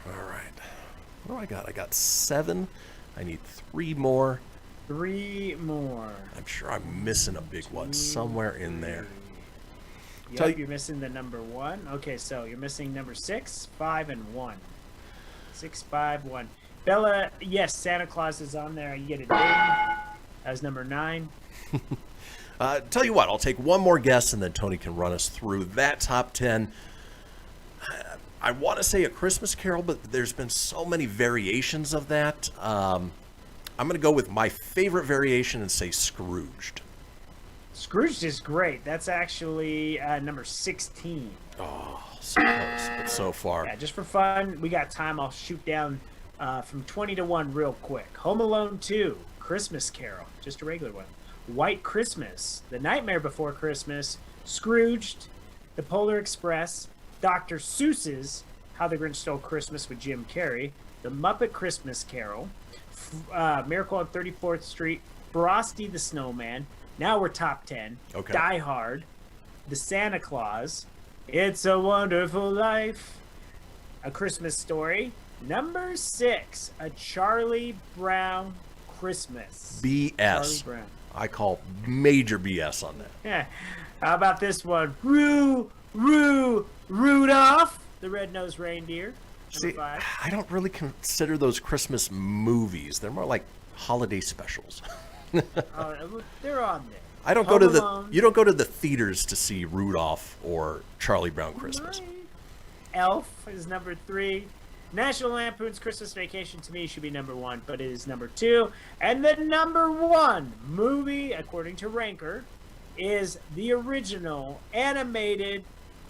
right. What do I got? I got 7. I need 3 more. 3 more. I'm sure I'm missing a big one somewhere in there. Yep, you're missing the number 1. Okay, so you're missing number 6, 5, and 1. 6, 5, 1. Bella, yes, Santa Claus is on there. You get a ding. That was number 9. Tell you what, I'll take one more guess, and then Tony can run us through that top 10. I want to say A Christmas Carol, but there's been so many variations of that. I'm going to go with my favorite variation and say Scrooged. Scrooged is great. That's actually number 16. Oh, so close, but so far. Yeah, just for fun, we got time. I'll shoot down from 20 to 1 real quick. Home Alone 2, Christmas Carol, just a regular one. White Christmas, The Nightmare Before Christmas, Scrooged, The Polar Express, Dr. Seuss's How the Grinch Stole Christmas with Jim Carrey, The Muppet Christmas Carol, Miracle on 34th Street, Frosty the Snowman. Now we're top 10. Okay. Die Hard, The Santa Claus, It's a Wonderful Life, A Christmas Story. Number 6, A Charlie Brown Christmas. BS. Charlie Brown. I call major BS on that. Yeah. How about this one? Rudolph, the Red-Nosed Reindeer. See, 5. I don't really consider those Christmas movies. They're more like holiday specials. They're on there. I don't go to you don't go to the theaters to see Rudolph or Charlie Brown Christmas. Elf is number 3. National Lampoon's Christmas Vacation to me should be number 1, but it is number 2. And the number 1 movie, according to Ranker, is the original animated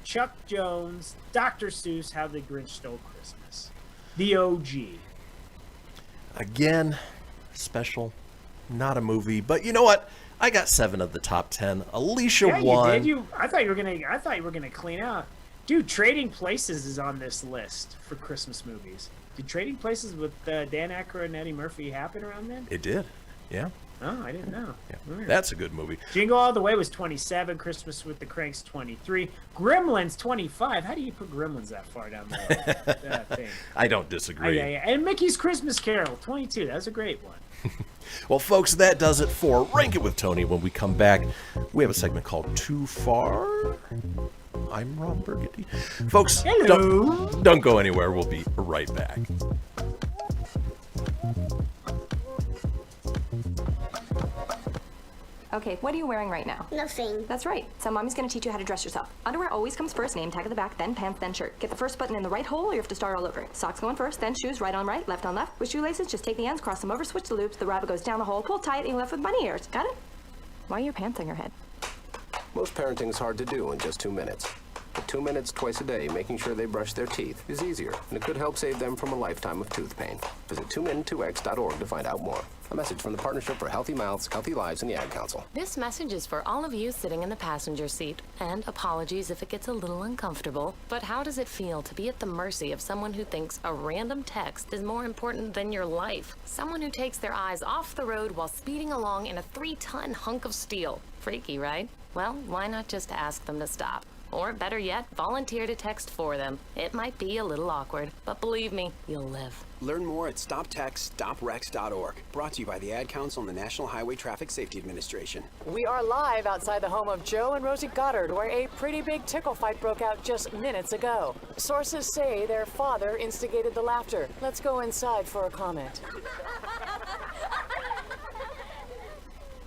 Chuck Jones, Dr. Seuss, How the Grinch Stole Christmas. The OG. Again, special, not a movie, but you know what? I got 7 of the top 10. Alicia won. You did. I thought you were gonna clean out. Dude, Trading Places is on this list for Christmas movies. Did Trading Places with Dan Aykroyd and Eddie Murphy happen around then? It did. Yeah. Oh, I didn't know. Yeah. Weird. That's a good movie. Jingle All the Way was 27. Christmas with the Cranks 23. Gremlins 25. How do you put Gremlins that far down the thing? I don't disagree. Yeah. And Mickey's Christmas Carol 22. That was a great one. Well, folks, that does it for Rank It with Tony. When we come back, we have a segment called Too Far. I'm Ron Burgundy. Folks, don't go anywhere. We'll be right back. Okay, what are you wearing right now? Nothing. That's right. So mommy's gonna teach you how to dress yourself. Underwear always comes first, name tag at the back, then pants, then shirt. Get the first button in the right hole or you have to start all over. Socks going first, then shoes right on right, left on left. With shoelaces, just take the ends, cross them over, switch the loops, the rabbit goes down the hole, pull tight, and you're left with bunny ears. Got it? Why are your pants on your head? Most parenting is hard to do in just 2 minutes. But 2 minutes twice a day making sure they brush their teeth is easier, and it could help save them from a lifetime of tooth pain. Visit 2min2x.org to find out more. A message from the Partnership for Healthy Mouths, Healthy Lives, and the Ad Council. This message is for all of you sitting in the passenger seat. And apologies if it gets a little uncomfortable. But how does it feel to be at the mercy of someone who thinks a random text is more important than your life? Someone who takes their eyes off the road while speeding along in a 3-ton hunk of steel. Freaky, right? Well, why not just ask them to stop? Or better yet, volunteer to text for them. It might be a little awkward, but believe me, you'll live. Learn more at StopTextStopWrecks.org. Brought to you by the Ad Council and the National Highway Traffic Safety Administration. We are live outside the home of Joe and Rosie Goddard, where a pretty big tickle fight broke out just minutes ago. Sources say their father instigated the laughter. Let's go inside for a comment.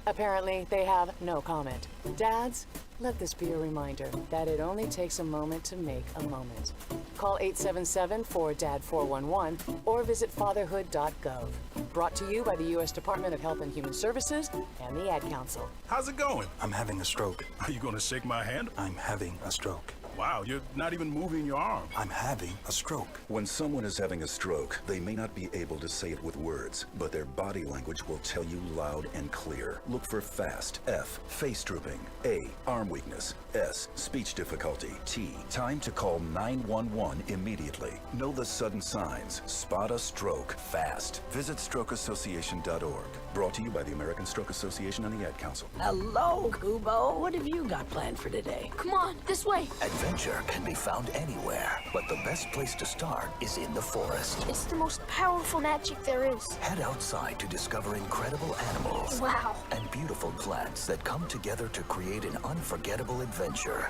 Apparently, they have no comment. Dads, let this be a reminder that it only takes a moment to make a moment. Call 877-4DAD-411 or visit fatherhood.gov. Brought to you by the U.S. Department of Health and Human Services and the Ad Council. How's it going? I'm having a stroke. Are you going to shake my hand? I'm having a stroke. Wow, you're not even moving your arm. I'm having a stroke. When someone is having a stroke, they may not be able to say it with words, but their body language will tell you loud and clear. Look for FAST. F, face drooping. A, arm weakness. S, speech difficulty. T, time to call 911 immediately. Know the sudden signs. Spot a stroke fast. Visit strokeassociation.org. Brought to you by the American Stroke Association and the Ad Council. Hello, Kubo. What have you got planned for today? Come on, this way. Adventure can be found anywhere, but the best place to start is in the forest. It's the most powerful magic there is. Head outside to discover incredible animals. Wow. And beautiful plants that come together to create an unforgettable adventure.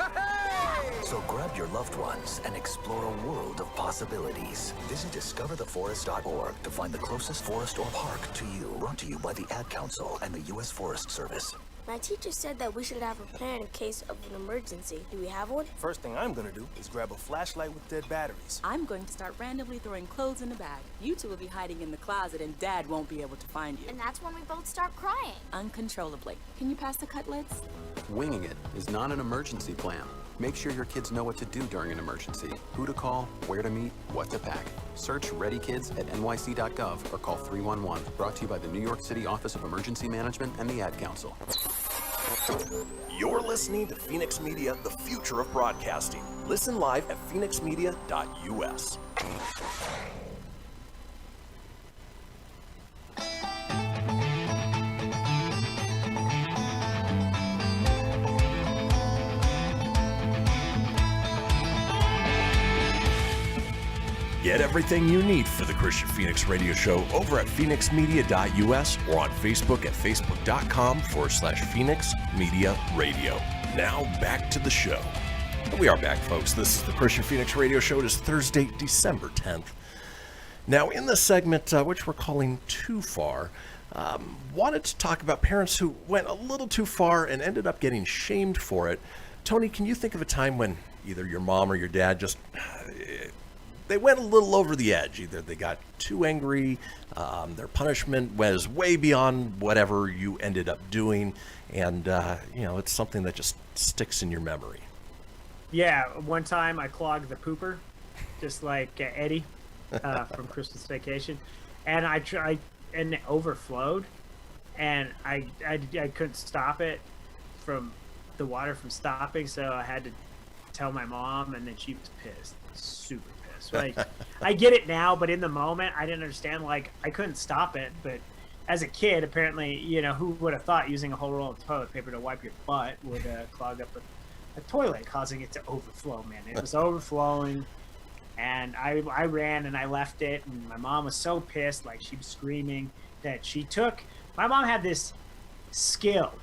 So grab your loved ones and explore a world of possibilities. Visit discovertheforest.org to find the closest forest or park to you. Brought to you by the Ad Council and the U.S. Forest Service. My teacher said that we should have a plan in case of an emergency. Do we have one? First thing I'm gonna do is grab a flashlight with dead batteries. I'm going to start randomly throwing clothes in a bag. You two will be hiding in the closet and Dad won't be able to find you. And that's when we both start crying. Uncontrollably. Can you pass the cutlets? Winging it is not an emergency plan. Make sure your kids know what to do during an emergency, who to call, where to meet, what to pack. Search Ready Kids at nyc.gov or call 311. Brought to you by the New York City Office of Emergency Management and the Ad Council. You're listening to Fenix Media, the future of broadcasting. Listen live at phoenixmedia.us. Get everything you need for the Kristian Fenix Radio Show over at phoenixmedia.us or on Facebook at facebook.com/Fenix Media Radio. Now back to the show. We are back, folks. This is the Kristian Fenix Radio Show. It is Thursday, December 10th. Now, in this segment, which we're calling Too Far, wanted to talk about parents who went a little too far and ended up getting shamed for it. Tony, can you think of a time when either your mom or your dad just... they went a little over the edge? Either they got too angry, their punishment was way beyond whatever you ended up doing, and it's something that just sticks in your memory. Yeah, one time I clogged the pooper, just like Eddie from Christmas Vacation, and I tried, and it overflowed, and I couldn't stop it from the water from stopping, so I had to tell my mom, and then she was pissed, super pissed. Like, I get it now, but in the moment, I didn't understand. Like, I couldn't stop it. But as a kid, apparently, who would have thought using a whole roll of toilet paper to wipe your butt would clog up a toilet, causing it to overflow, man. It was overflowing, and I ran and I left it, and my mom was so pissed, like, she was screaming that she took... My mom had this skill,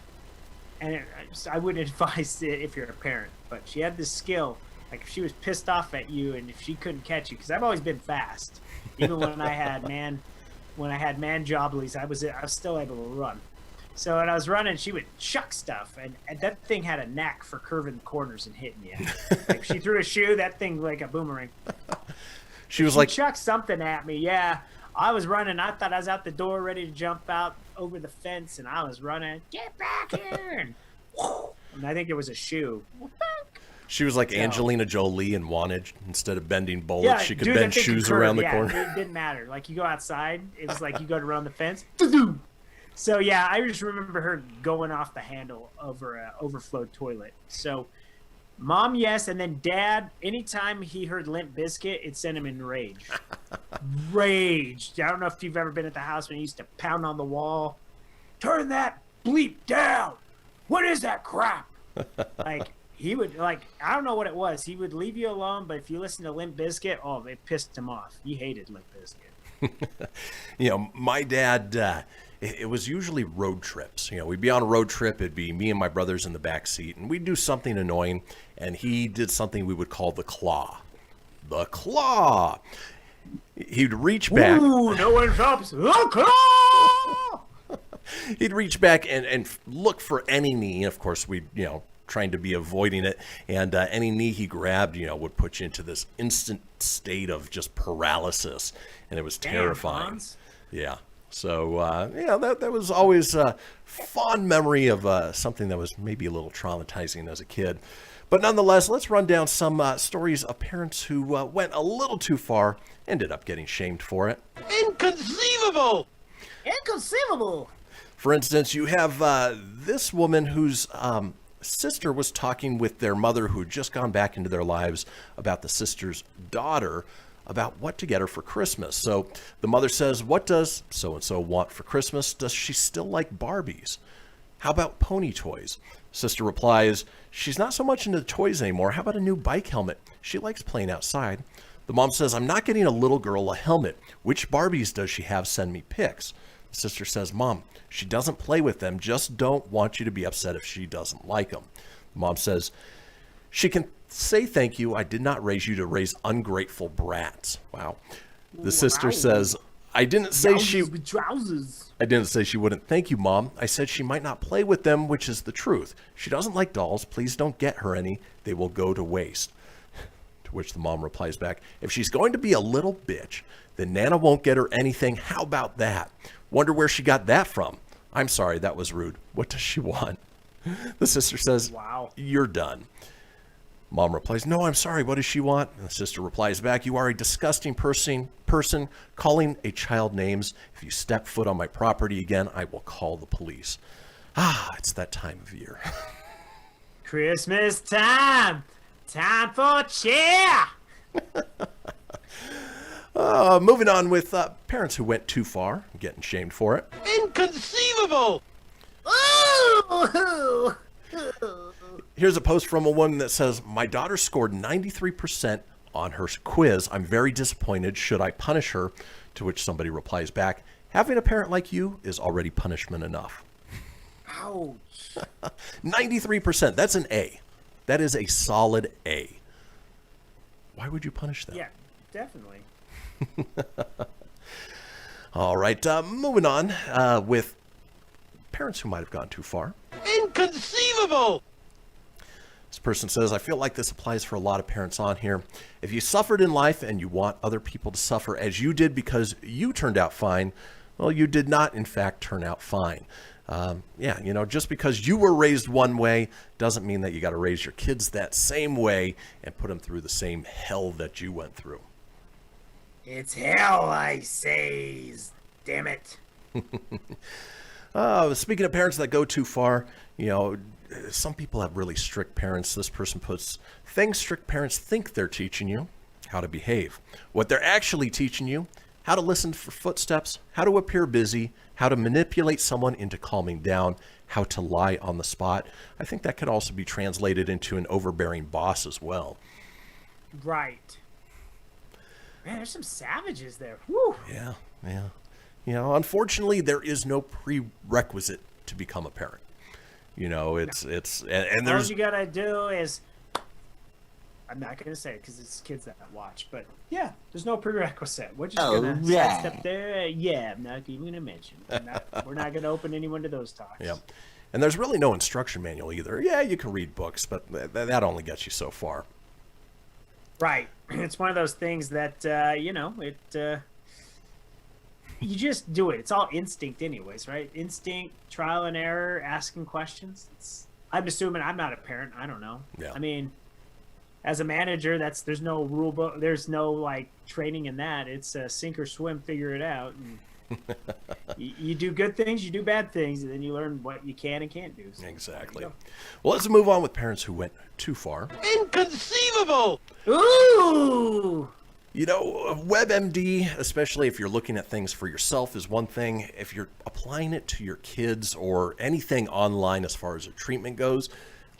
and I wouldn't advise it if you're a parent, but she had this skill. Like, if she was pissed off at you and if she couldn't catch you, because I've always been fast. Even when I had man jobblies, I was still able to run. So when I was running, she would chuck stuff, and that thing had a knack for curving corners and hitting you. Like, if she threw a shoe, that thing like a boomerang. She chucked something at me. Yeah, I was running. I thought I was out the door, ready to jump out over the fence, and I was running. Get back here! And I think it was a shoe. She was like Angelina Jolie and Wanted. Instead of bending bullets, she could bend shoes around the corner. It didn't matter. Like, you go outside, it was like you go around the fence. So, yeah, I just remember her going off the handle over an overflowed toilet. So, Mom, yes, and then Dad, anytime he heard Limp Bizkit, it sent him in rage. Rage. I don't know if you've ever been at the house when he used to pound on the wall. Turn that bleep down. What is that crap? Like... He would, like, I don't know what it was. He would leave you alone, but if you listen to Limp Bizkit, it pissed him off. He hated Limp Bizkit. My dad, it was usually road trips. We'd be on a road trip. It'd be me and my brothers in the back seat, and we'd do something annoying, and he did something we would call the claw. The claw. He'd reach back. Ooh, no one stops. The claw! He'd reach back and look for any knee. Of course, we'd, trying to be avoiding it, and any knee he grabbed, would put you into this instant state of just paralysis, and it was terrifying. Damn, yeah. So that was always a fond memory of something that was maybe a little traumatizing as a kid. But nonetheless, let's run down some stories of parents who went a little too far, ended up getting shamed for it. Inconceivable! Inconceivable! For instance, you have this woman whose sister was talking with their mother, who had just gone back into their lives, about the sister's daughter, about what to get her for Christmas. So the mother says, "What does so-and-so want for Christmas? Does she still like Barbies? How about pony toys?" Sister replies, "She's not so much into toys anymore. How about a new bike helmet? She likes playing outside." The mom says, "I'm not getting a little girl a helmet. Which Barbies does she have? Send me pics." The sister says, "Mom, she doesn't play with them. Just don't want you to be upset if she doesn't like them." The mom says, She can say thank you. I did not raise you to raise ungrateful brats. Wow. The sister says, I didn't say she wouldn't thank you, Mom. I said she might not play with them, which is the truth. She doesn't like dolls. Please don't get her any. They will go to waste. To which the mom replies back, if she's going to be a little bitch, then Nana won't get her anything. How about that? Wonder where she got that from. I'm sorry, that was rude. What does she want? The sister says, wow, you're done. Mom replies, no, I'm sorry. What does she want? And the sister replies back, you are a disgusting person calling a child names. If you step foot on my property again, I will call the police. It's that time of year. Christmas time. Time for cheer. Moving on with parents who went too far, getting shamed for it. Inconceivable! Here's a post from a woman that says, my daughter scored 93% on her quiz. I'm very disappointed. Should I punish her? To which somebody replies back, having a parent like you is already punishment enough. Ouch. 93%. That's an A. That is a solid A. Why would you punish them? Yeah, definitely. All right, moving on with parents who might have gone too far. Inconceivable! This person says, I feel like this applies for a lot of parents on here. If you suffered in life and you want other people to suffer as you did because you turned out fine, well, you did not, in fact, turn out fine. Just because you were raised one way doesn't mean that you got to raise your kids that same way and put them through the same hell that you went through. It's hell, I say. Damn it. Speaking of parents that go too far, some people have really strict parents. This person puts things strict parents think they're teaching you: how to behave. What they're actually teaching you: how to listen for footsteps, how to appear busy, how to manipulate someone into calming down, how to lie on the spot. I think that could also be translated into an overbearing boss as well. Right. Man, there's some savages there. Woo. Yeah. Unfortunately, there is no prerequisite to become a parent. And there's... All you gotta do is... I'm not gonna say it because it's kids that watch, but yeah, there's no prerequisite. We're just gonna sidestep there. I'm not even gonna mention. We're not gonna open anyone to those talks. Yeah, and there's really no instruction manual either. Yeah, you can read books, but that only gets you so far. Right. It's one of those things that you just do it. It's all instinct, anyways, right? Instinct, trial and error, asking questions. I'm assuming I'm not a parent. I don't know. Yeah. I mean, as a manager, there's no rule book. There's no training in that. It's sink or swim, figure it out. And you do good things, you do bad things, and then you learn what you can and can't do. So exactly. Well, let's move on with parents who went too far. Inconceivable! Ooh! WebMD, especially if you're looking at things for yourself, is one thing. If you're applying it to your kids or anything online as far as a treatment goes,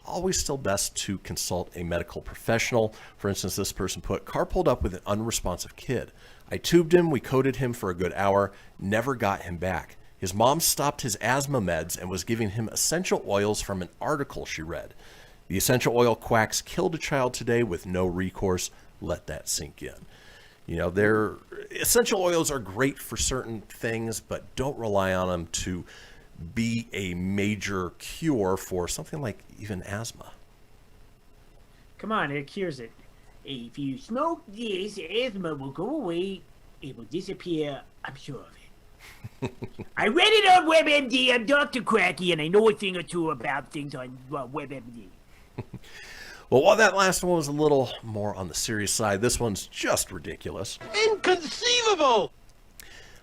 always still best to consult a medical professional. For instance, this person put, car pulled up with an unresponsive kid. I tubed him, we coded him for a good hour, never got him back. His mom stopped his asthma meds and was giving him essential oils from an article she read. The essential oil quacks killed a child today with no recourse. Let that sink in. Their essential oils are great for certain things, but don't rely on them to be a major cure for something like even asthma. Come on, it cures it. If you smoke this, asthma will go away. It will disappear. I'm sure of it. I read it on WebMD. I'm Dr. Cracky, and I know a thing or two about things on WebMD. Well, while that last one was a little more on the serious side, this one's just ridiculous. Inconceivable!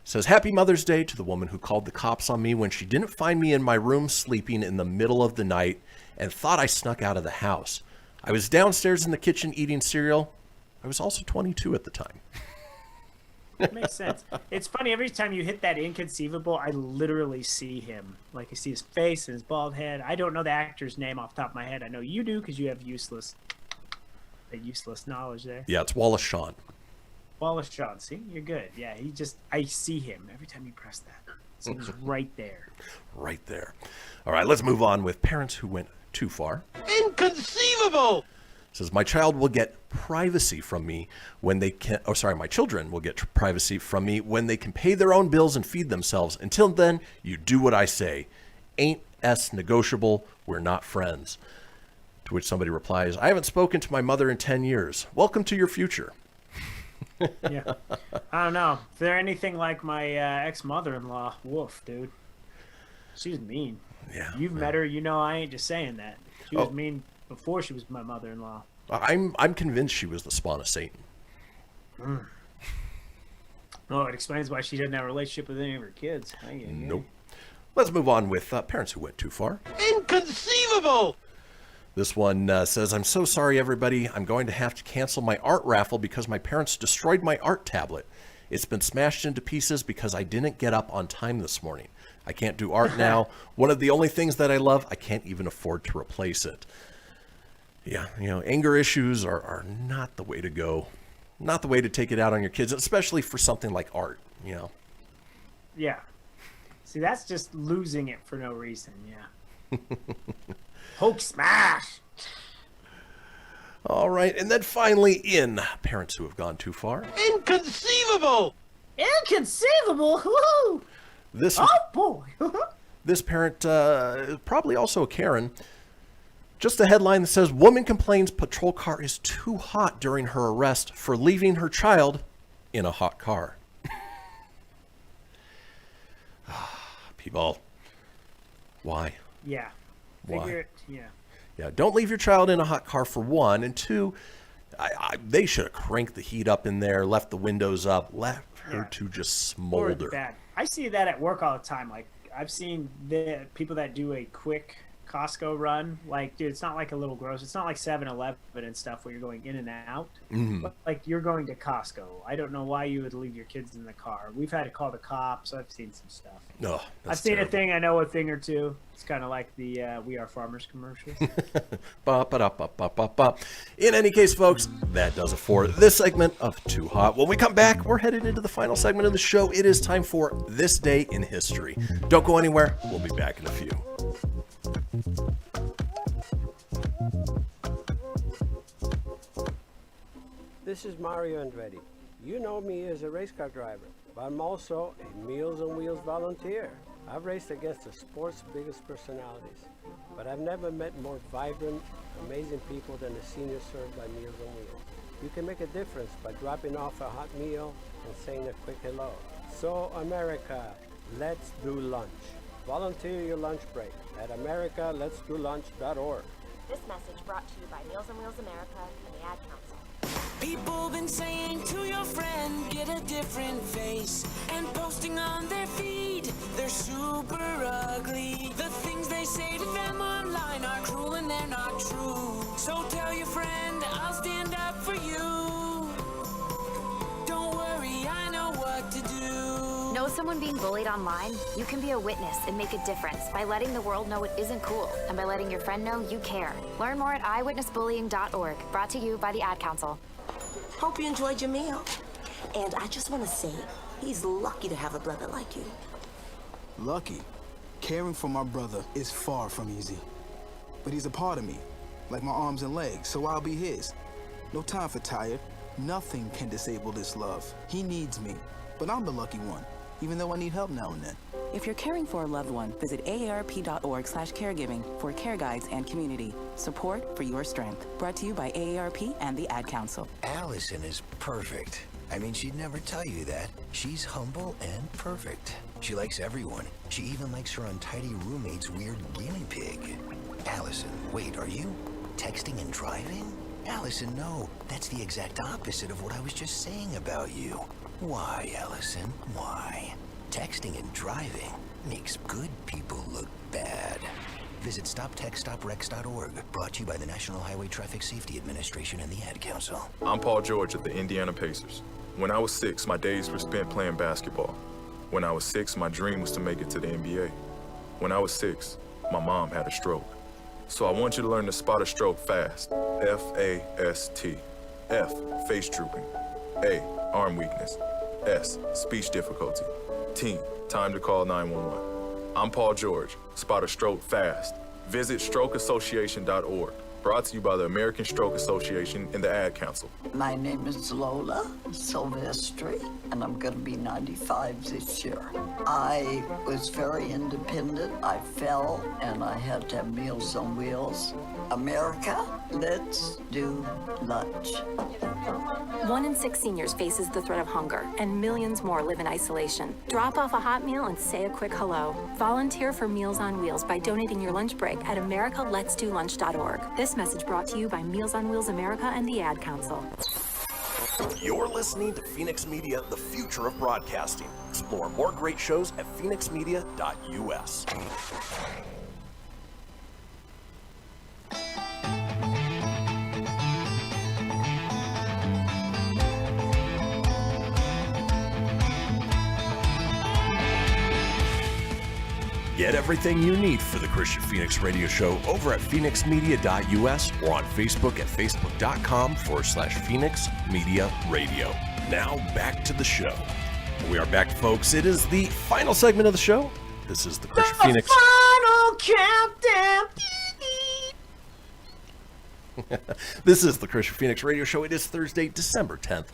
Says, Happy Mother's Day to the woman who called the cops on me when she didn't find me in my room sleeping in the middle of the night and thought I snuck out of the house. I was downstairs in the kitchen eating cereal. I was also 22 at the time. That makes sense. It's funny, every time you hit that inconceivable, I literally see him. I see his face and his bald head. I don't know the actor's name off the top of my head. I know you do because you have useless knowledge there. Yeah, it's Wallace Shawn. Wallace Shawn, see? You're good. Yeah, I see him every time you press that. So he's right there. Right there. All right, let's move on with parents who went too far. Inconceivable! says, my child will get privacy from me when they can, my children will get privacy from me when they can pay their own bills and feed themselves. Until then, you do what I say. Ain't S negotiable, we're not friends. To which somebody replies, I haven't spoken to my mother in 10 years. Welcome to your future. Yeah. I don't know. If they're anything like my ex-mother-in-law, woof, dude. She's mean. Yeah. You've met her, you know I ain't just saying that. She was mean before she was my mother-in-law. I'm convinced she was the spawn of Satan. Oh, it explains why she didn't have a relationship with any of her kids. Nope. Let's move on with parents who went too far. Inconceivable! This one says, I'm so sorry, everybody. I'm going to have to cancel my art raffle because my parents destroyed my art tablet. It's been smashed into pieces because I didn't get up on time this morning. I can't do art now. One of the only things that I love, I can't even afford to replace it. Yeah, anger issues are not the way to go. Not the way to take it out on your kids, especially for something like art, Yeah. See, that's just losing it for no reason, yeah. Hulk smash! All right, and then finally in parents who have gone too far. Inconceivable! Inconceivable? Woo! Boy! This parent, probably also a Karen, just a headline that says, woman complains patrol car is too hot during her arrest for leaving her child in a hot car. People, why? Yeah. Why? Yeah. Yeah, don't leave your child in a hot car for one, and two, they should have cranked the heat up in there, left the windows up, left her to just smolder. Bad. I see that at work all the time. Like, I've seen the people that do a quick Costco run. Like, dude, it's not like a little gross. It's not like 7-Eleven and stuff where you're going in and out. Mm-hmm. But, like, you're going to Costco. I don't know why you would leave your kids in the car. We've had to call the cops. I've seen some stuff. Oh, I've seen a thing. I know a thing or two. It's kind of like the We Are Farmers commercials. In any case, folks, that does it for this segment of Too Hot. When we come back, we're headed into the final segment of the show. It is time for This Day in History. Don't go anywhere. We'll be back in a few. This is Mario Andretti. You know me as a race car driver, but I'm also a Meals on Wheels volunteer. I've raced against the sport's biggest personalities, but I've never met more vibrant, amazing people than the seniors served by Meals on Wheels. You can make a difference by dropping off a hot meal and saying a quick hello. So, America, let's do lunch. Volunteer your lunch break at americaletsdolunch.org. This message brought to you by Meals on Wheels America and the Ad Council. People been saying to your friend, get a different face, and posting on their feed, they're super ugly. The things they say to them online are cruel and they're not true. So tell your friend, I'll stand up for you. Don't worry, I know what to do. Know someone being bullied online? You can be a witness and make a difference by letting the world know it isn't cool and by letting your friend know you care. Learn more at eyewitnessbullying.org. Brought to you by the Ad Council. Hope you enjoyed your meal. And I just want to say, he's lucky to have a brother like you. Lucky? Caring for my brother is far from easy. But he's a part of me, like my arms and legs, so I'll be his. No time for tired. Nothing can disable this love. He needs me, but I'm the lucky one, even though I need help now and then. If you're caring for a loved one, visit aarp.org/caregiving for care guides and community. Support for your strength. Brought to you by AARP and the Ad Council. Allison is perfect. I mean, she'd never tell you that. She's humble and perfect. She likes everyone. She even likes her untidy roommate's weird guinea pig. Allison, wait, are you texting and driving? Allison, no. That's the exact opposite of what I was just saying about you. Why, Allison? Why? Texting and driving makes good people look bad. Visit StopTextStopWrecks.org, brought to you by the National Highway Traffic Safety Administration and the Ad Council. I'm Paul George of the Indiana Pacers. When I was 6, my days were spent playing basketball. When I was 6, my dream was to make it to the NBA. When I was 6, my mom had a stroke. So I want you to learn to spot a stroke fast. F-A-S-T. F, face drooping. A, arm weakness. S, speech difficulty. T, time to call 911. I'm Paul George. Spot a stroke fast. Visit strokeassociation.org. Brought to you by the American Stroke Association and the Ad Council. My name is Lola Silvestri, and I'm going to be 95 this year. I was very independent. I fell, and I had to have Meals on Wheels. America, let's do lunch. 1 in 6 seniors faces the threat of hunger, and millions more live in isolation. Drop off a hot meal and say a quick hello. Volunteer for Meals on Wheels by donating your lunch break at americaletsdolunch.org. This message brought to you by Meals on Wheels America and the Ad Council. You're listening to Fenix Media, the future of broadcasting. Explore more great shows at phoenixmedia.us. Get everything you need for the Kristian Fenix Radio Show over at phoenixmedia.us or on Facebook at facebook.com/Fenix Media Radio. Now back to the show. We are back, folks. It is the final segment of the show. This is the Kristian Fenix. Final countdown. This is the Kristian Fenix Radio Show. It is Thursday, December 10th.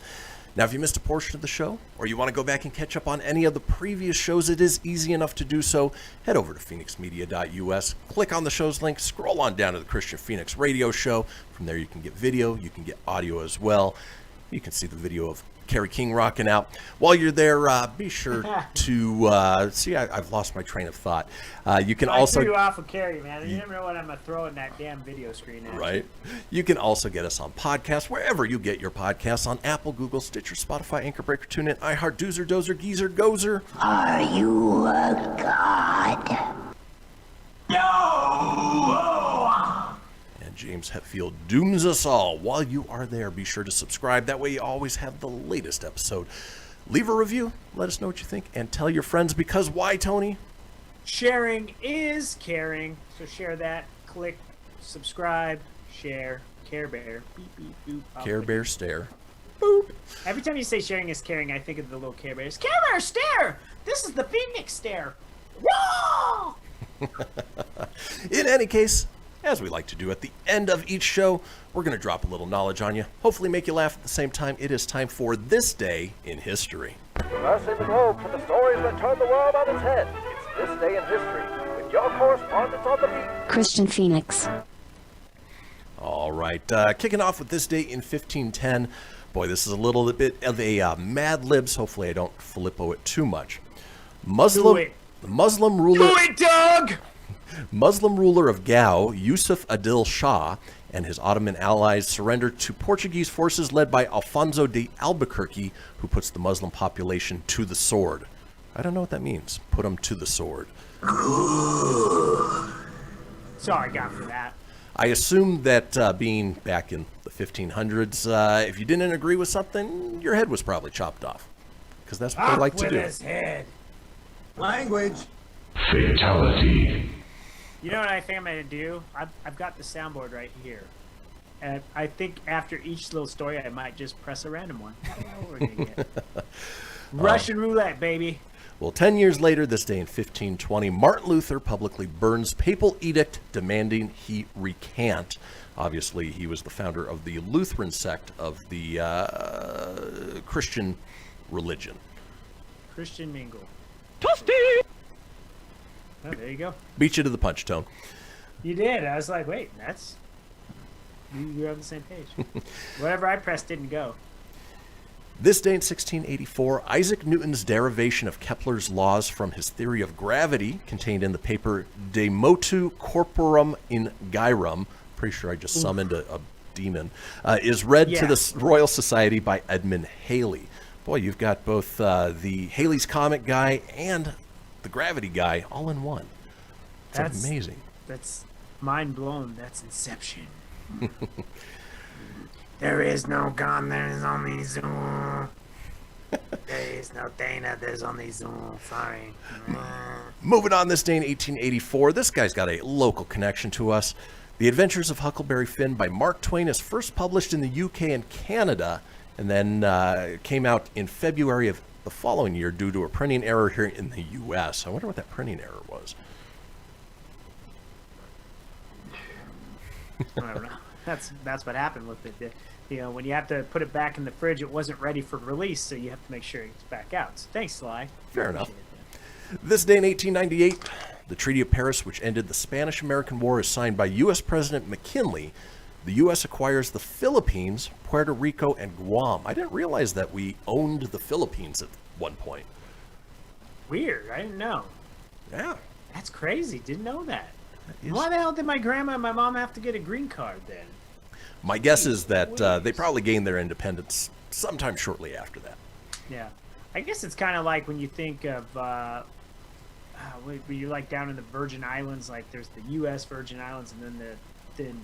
Now, if you missed a portion of the show, or you want to go back and catch up on any of the previous shows, it is easy enough to do so. Head over to phoenixmedia.us, click on the show's link, scroll on down to the Kristian Fenix Radio Show. From there, you can get video, you can get audio as well. You can see the video of Kerry King rocking out. While you're there, be sure to see. I've lost my train of thought. You can also threw you off of Kerry, man. You never know what I'm gonna throw in that damn video screen at. Right. You can also get us on podcasts wherever you get your podcasts, on Apple, Google, Stitcher, Spotify, Anchor Breaker, TuneIn, iHeart, Doozer, Dozer, Geezer, Gozer. Are you a god? No! And James Hetfield dooms us all. While you are there, be sure to subscribe. That way you always have the latest episode. Leave a review. Let us know what you think. And tell your friends, because why, Tony? Sharing is caring. So share that. Click, subscribe, share. Care Bear. Beep, beep, boop. Care Bear stare. Boop. Every time you say sharing is caring, I think of the little Care Bears. Care Bear stare! This is the Phoenix stare. Whoa! In any case, as we like to do at the end of each show, we're going to drop a little knowledge on you, hopefully make you laugh at the same time. It is time for This Day in History. Crossing the globe for the stories that turn the world on its head. It's This Day in History with your correspondent on the beat, Kristian Fenix. All right, kicking off with This Day in 1510. Boy, this is a little bit of a Mad Libs. Hopefully I don't Filippo it too much. Muslim ruler. Do it, Doug! Muslim ruler of Gao, Yusuf Adil Shah, and his Ottoman allies surrendered to Portuguese forces led by Alfonso de Albuquerque, who puts the Muslim population to the sword. I don't know what that means. Put them to the sword. Sorry, God, for that. I assume that being back in the 1500s, if you didn't agree with something, your head was probably chopped off. Because that's what they like to do. His head. Language. Fatality. You know what I think I'm going to do? I've got the soundboard right here. And I think after each little story, I might just press a random one. I don't know what we're going to get. Russian roulette, baby. Well, 10 years later, this day in 1520, Martin Luther publicly burns papal edict demanding he recant. Obviously, he was the founder of the Lutheran sect of the Christian religion. Christian Mingle. Toasty! Oh, there you go. Beat you to the punch, Tone. You did. I was like, wait, you're on the same page. Whatever I pressed didn't go. This day in 1684, Isaac Newton's derivation of Kepler's laws from his theory of gravity, contained in the paper De Motu Corporum in Gyrum, pretty sure I just summoned a demon, is read to the Royal Society by Edmund Halley. Boy, you've got both the Halley's Comet guy and the gravity guy all in one. That's amazing. That's mind blown. That's Inception. There is no gun, there is only Zoom. There is no Dana, there's only Zoom. Sorry. Moving on this day in 1884, this guy's got a local connection to us. The Adventures of Huckleberry Finn by Mark Twain is first published in the UK and Canada, and then came out in February of the following year due to a printing error here in the US. I wonder what that printing error was. I don't know. That's what happened with it. When you have to put it back in the fridge, it wasn't ready for release, so you have to make sure it's back out. So thanks, Sly. Fair enough. This day in 1898, the Treaty of Paris, which ended the Spanish-American War, is signed by U.S. President McKinley. The U.S. acquires the Philippines, Puerto Rico, and Guam. I didn't realize that we owned the Philippines at one point. Weird. I didn't know. Yeah. That's crazy. Didn't know that. Why the hell did my grandma and my mom have to get a green card then? My guess is that they probably gained their independence sometime shortly after that. Yeah. I guess it's kind of like when you think of, when you're like down in the Virgin Islands, like there's the U.S. Virgin Islands, and then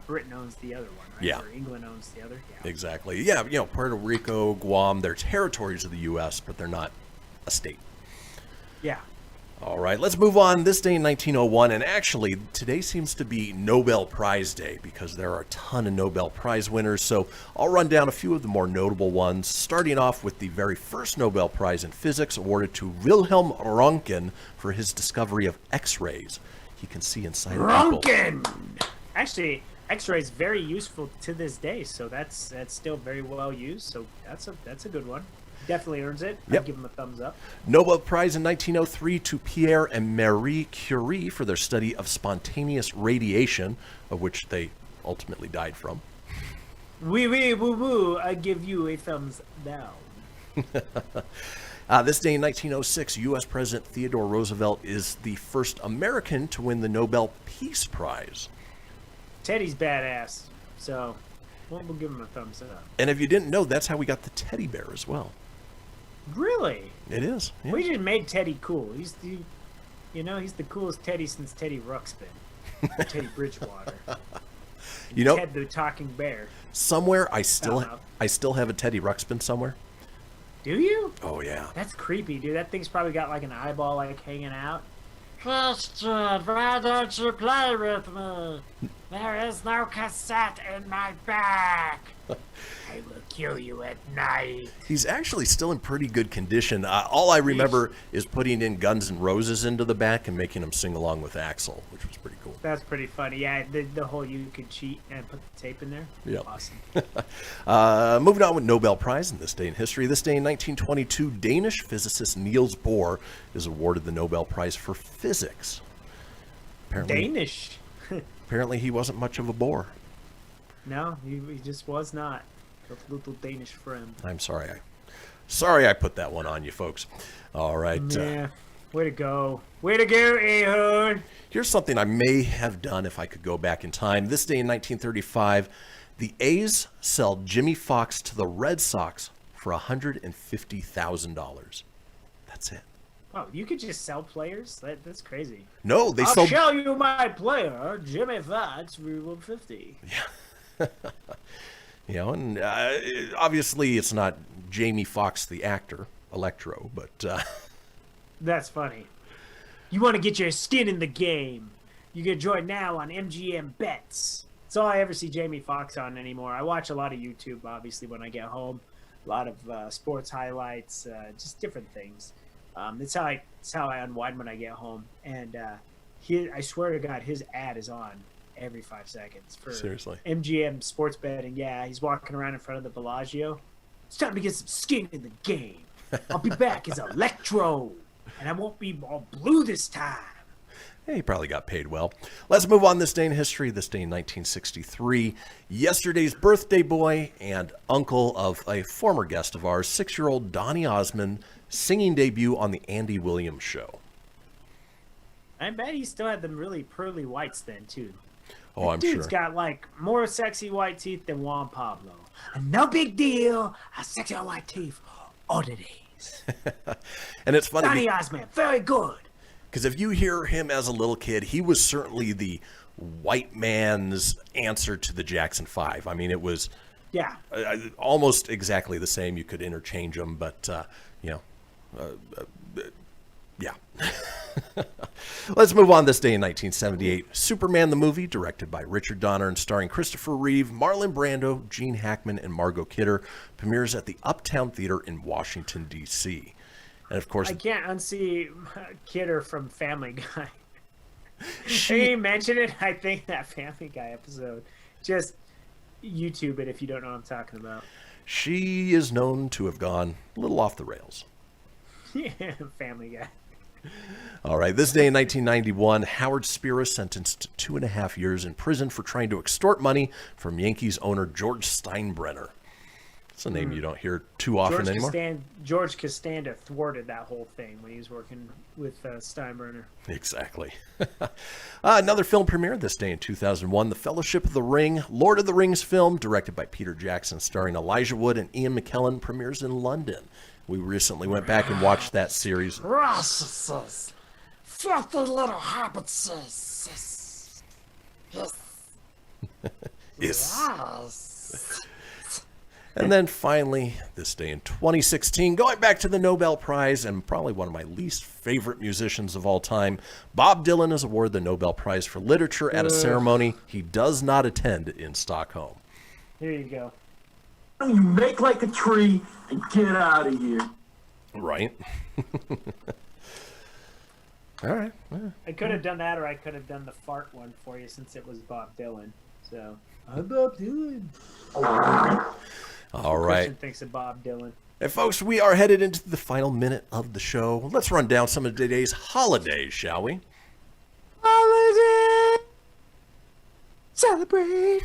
Britain owns the other one, right? Yeah. Or England owns the other. Yeah. Exactly. Yeah, Puerto Rico, Guam, they're territories of the U.S., but they're not a state. Yeah. All right, let's move on. This day in 1901, and actually today seems to be Nobel Prize Day because there are a ton of Nobel Prize winners. So I'll run down a few of the more notable ones, starting off with the very first Nobel Prize in physics awarded to Wilhelm Röntgen for his discovery of X-rays. He can see inside of people. Röntgen! Actually, X-ray is very useful to this day, so that's still very well used. So that's a good one. Definitely earns it. Yep. I'd give him a thumbs up. Nobel Prize in 1903 to Pierre and Marie Curie for their study of spontaneous radiation, of which they ultimately died from. Wee wee woo woo, I give you a thumbs down. This day in 1906, U.S. President Theodore Roosevelt is the first American to win the Nobel Peace Prize. Teddy's badass, so we'll give him a thumbs up. And if you didn't know, that's how we got the teddy bear as well. Really? It is. Yeah. We just made Teddy cool. He's the coolest Teddy since Teddy Ruxpin. Teddy Bridgewater. Ted the talking bear. Somewhere I still have a Teddy Ruxpin somewhere. Do you? Oh yeah. That's creepy, dude. That thing's probably got like an eyeball like hanging out. Christian, why don't you play with me? There is no cassette in my bag. I will kill you at night. He's actually still in pretty good condition. All I remember is putting in Guns N' Roses into the back and making him sing along with Axl, which was pretty cool. That's pretty funny. Yeah, the whole you could cheat and put the tape in there. Yeah. Awesome. Moving on with Nobel Prize in this day in history. This day in 1922, Danish physicist Niels Bohr is awarded the Nobel Prize for physics. Danish. Apparently he wasn't much of a bore. No, he just was not. A little Danish friend. I'm sorry. Sorry I put that one on you folks. All right. Yeah. Way to go. Way to go, Ehud. Here's something I may have done if I could go back in time. This day in 1935, the A's sell Jimmy Fox to the Red Sox for $150,000. That's it. Oh, you could just sell players? That's crazy. No, they I'll sold... show you my player, Jimmy Fox, for $150. Yeah. And obviously it's not Jamie Foxx, the actor, Electro, but... That's funny. You want to get your skin in the game? You can join now on MGM Bets. That's all I ever see Jamie Foxx on anymore. I watch a lot of YouTube, obviously, when I get home. A lot of sports highlights, just different things. That's how I unwind when I get home. And I swear to God, his ad is on every 5 seconds for Seriously. MGM sports betting. Yeah, he's walking around in front of the Bellagio. It's time to get some skin in the game. I'll be back as Electro, and I won't be all blue this time. He probably got paid well. Let's move on this day in history. This day in 1963, yesterday's birthday boy and uncle of a former guest of ours, 6-year-old Donny Osmond, singing debut on the Andy Williams Show. I bet he still had them really pearly whites then, too. Oh, I'm sure. Dude's got, like, more sexy white teeth than Juan Pablo. No big deal. I sexy white teeth. Oddities. And it's funny. Donny Osmond, very good. Because if you hear him as a little kid, he was certainly the white man's answer to the Jackson 5. I mean, it was almost exactly the same. You could interchange them, but, yeah. Let's move on this day in 1978. Superman the movie, directed by Richard Donner and starring Christopher Reeve, Marlon Brando, Gene Hackman, and Margot Kidder, premieres at the Uptown Theater in Washington, D.C. And of course, I can't unsee Kidder from Family Guy. She mentioned it, I think, that Family Guy episode. Just YouTube it if you don't know what I'm talking about. She is known to have gone a little off the rails. Yeah, Family Guy. All right, this day in 1991, Howard Spira sentenced to 2.5 years in prison for trying to extort money from Yankees owner George Steinbrenner. It's a name you don't hear too often anymore. George Costanza thwarted that whole thing when he was working with Steinbrenner. Exactly. Another film premiere this day in 2001, The Fellowship of the Ring, Lord of the Rings film, directed by Peter Jackson, starring Elijah Wood and Ian McKellen, premieres in London. We recently went back and watched that series. Processes. Filthy little habits. Yes. Yes. And then finally, this day in 2016, going back to the Nobel Prize and probably one of my least favorite musicians of all time, Bob Dylan is awarded the Nobel Prize for Literature at a ceremony he does not attend in Stockholm. Here you go. You make like a tree and get out of here. Right. All right. Yeah. I could have done that, or I could have done the fart one for you since it was Bob Dylan. So I'm Bob Dylan. All right. Kristian thinks of Bob Dylan. And folks, we are headed into the final minute of the show. Let's run down some of today's holidays, shall we? Holiday! Celebrate!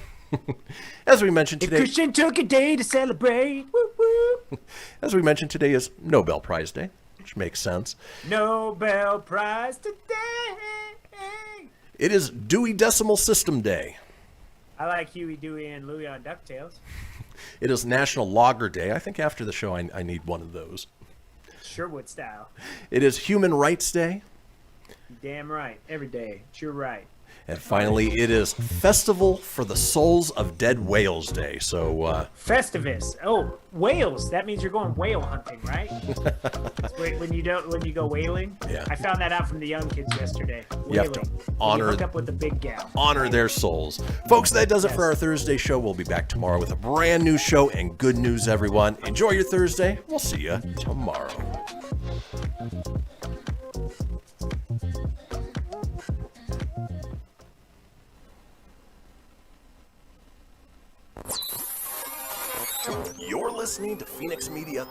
As we mentioned today, Kristian took a day to celebrate. Woo, woo. As we mentioned, today is Nobel Prize Day, which makes sense. Nobel Prize today. It is Dewey Decimal System Day. I like Huey, Dewey, and Louie on DuckTales. It is National Logger Day. I think after the show I need one of those. Sherwood style. It is Human Rights Day. Damn right. Every day. It's your right. And finally, it is Festival for the Souls of Dead Whales Day. So, Festivus. Oh, whales. That means you're going whale hunting, right? when you go whaling. Yeah. I found that out from the young kids yesterday. Whaling. You have to honor, hook up with the big gal. Honor their souls. Folks, that does it for our Thursday show. We'll be back tomorrow with a brand new show and good news, everyone. Enjoy your Thursday. We'll see you tomorrow. You're listening to Fenix Media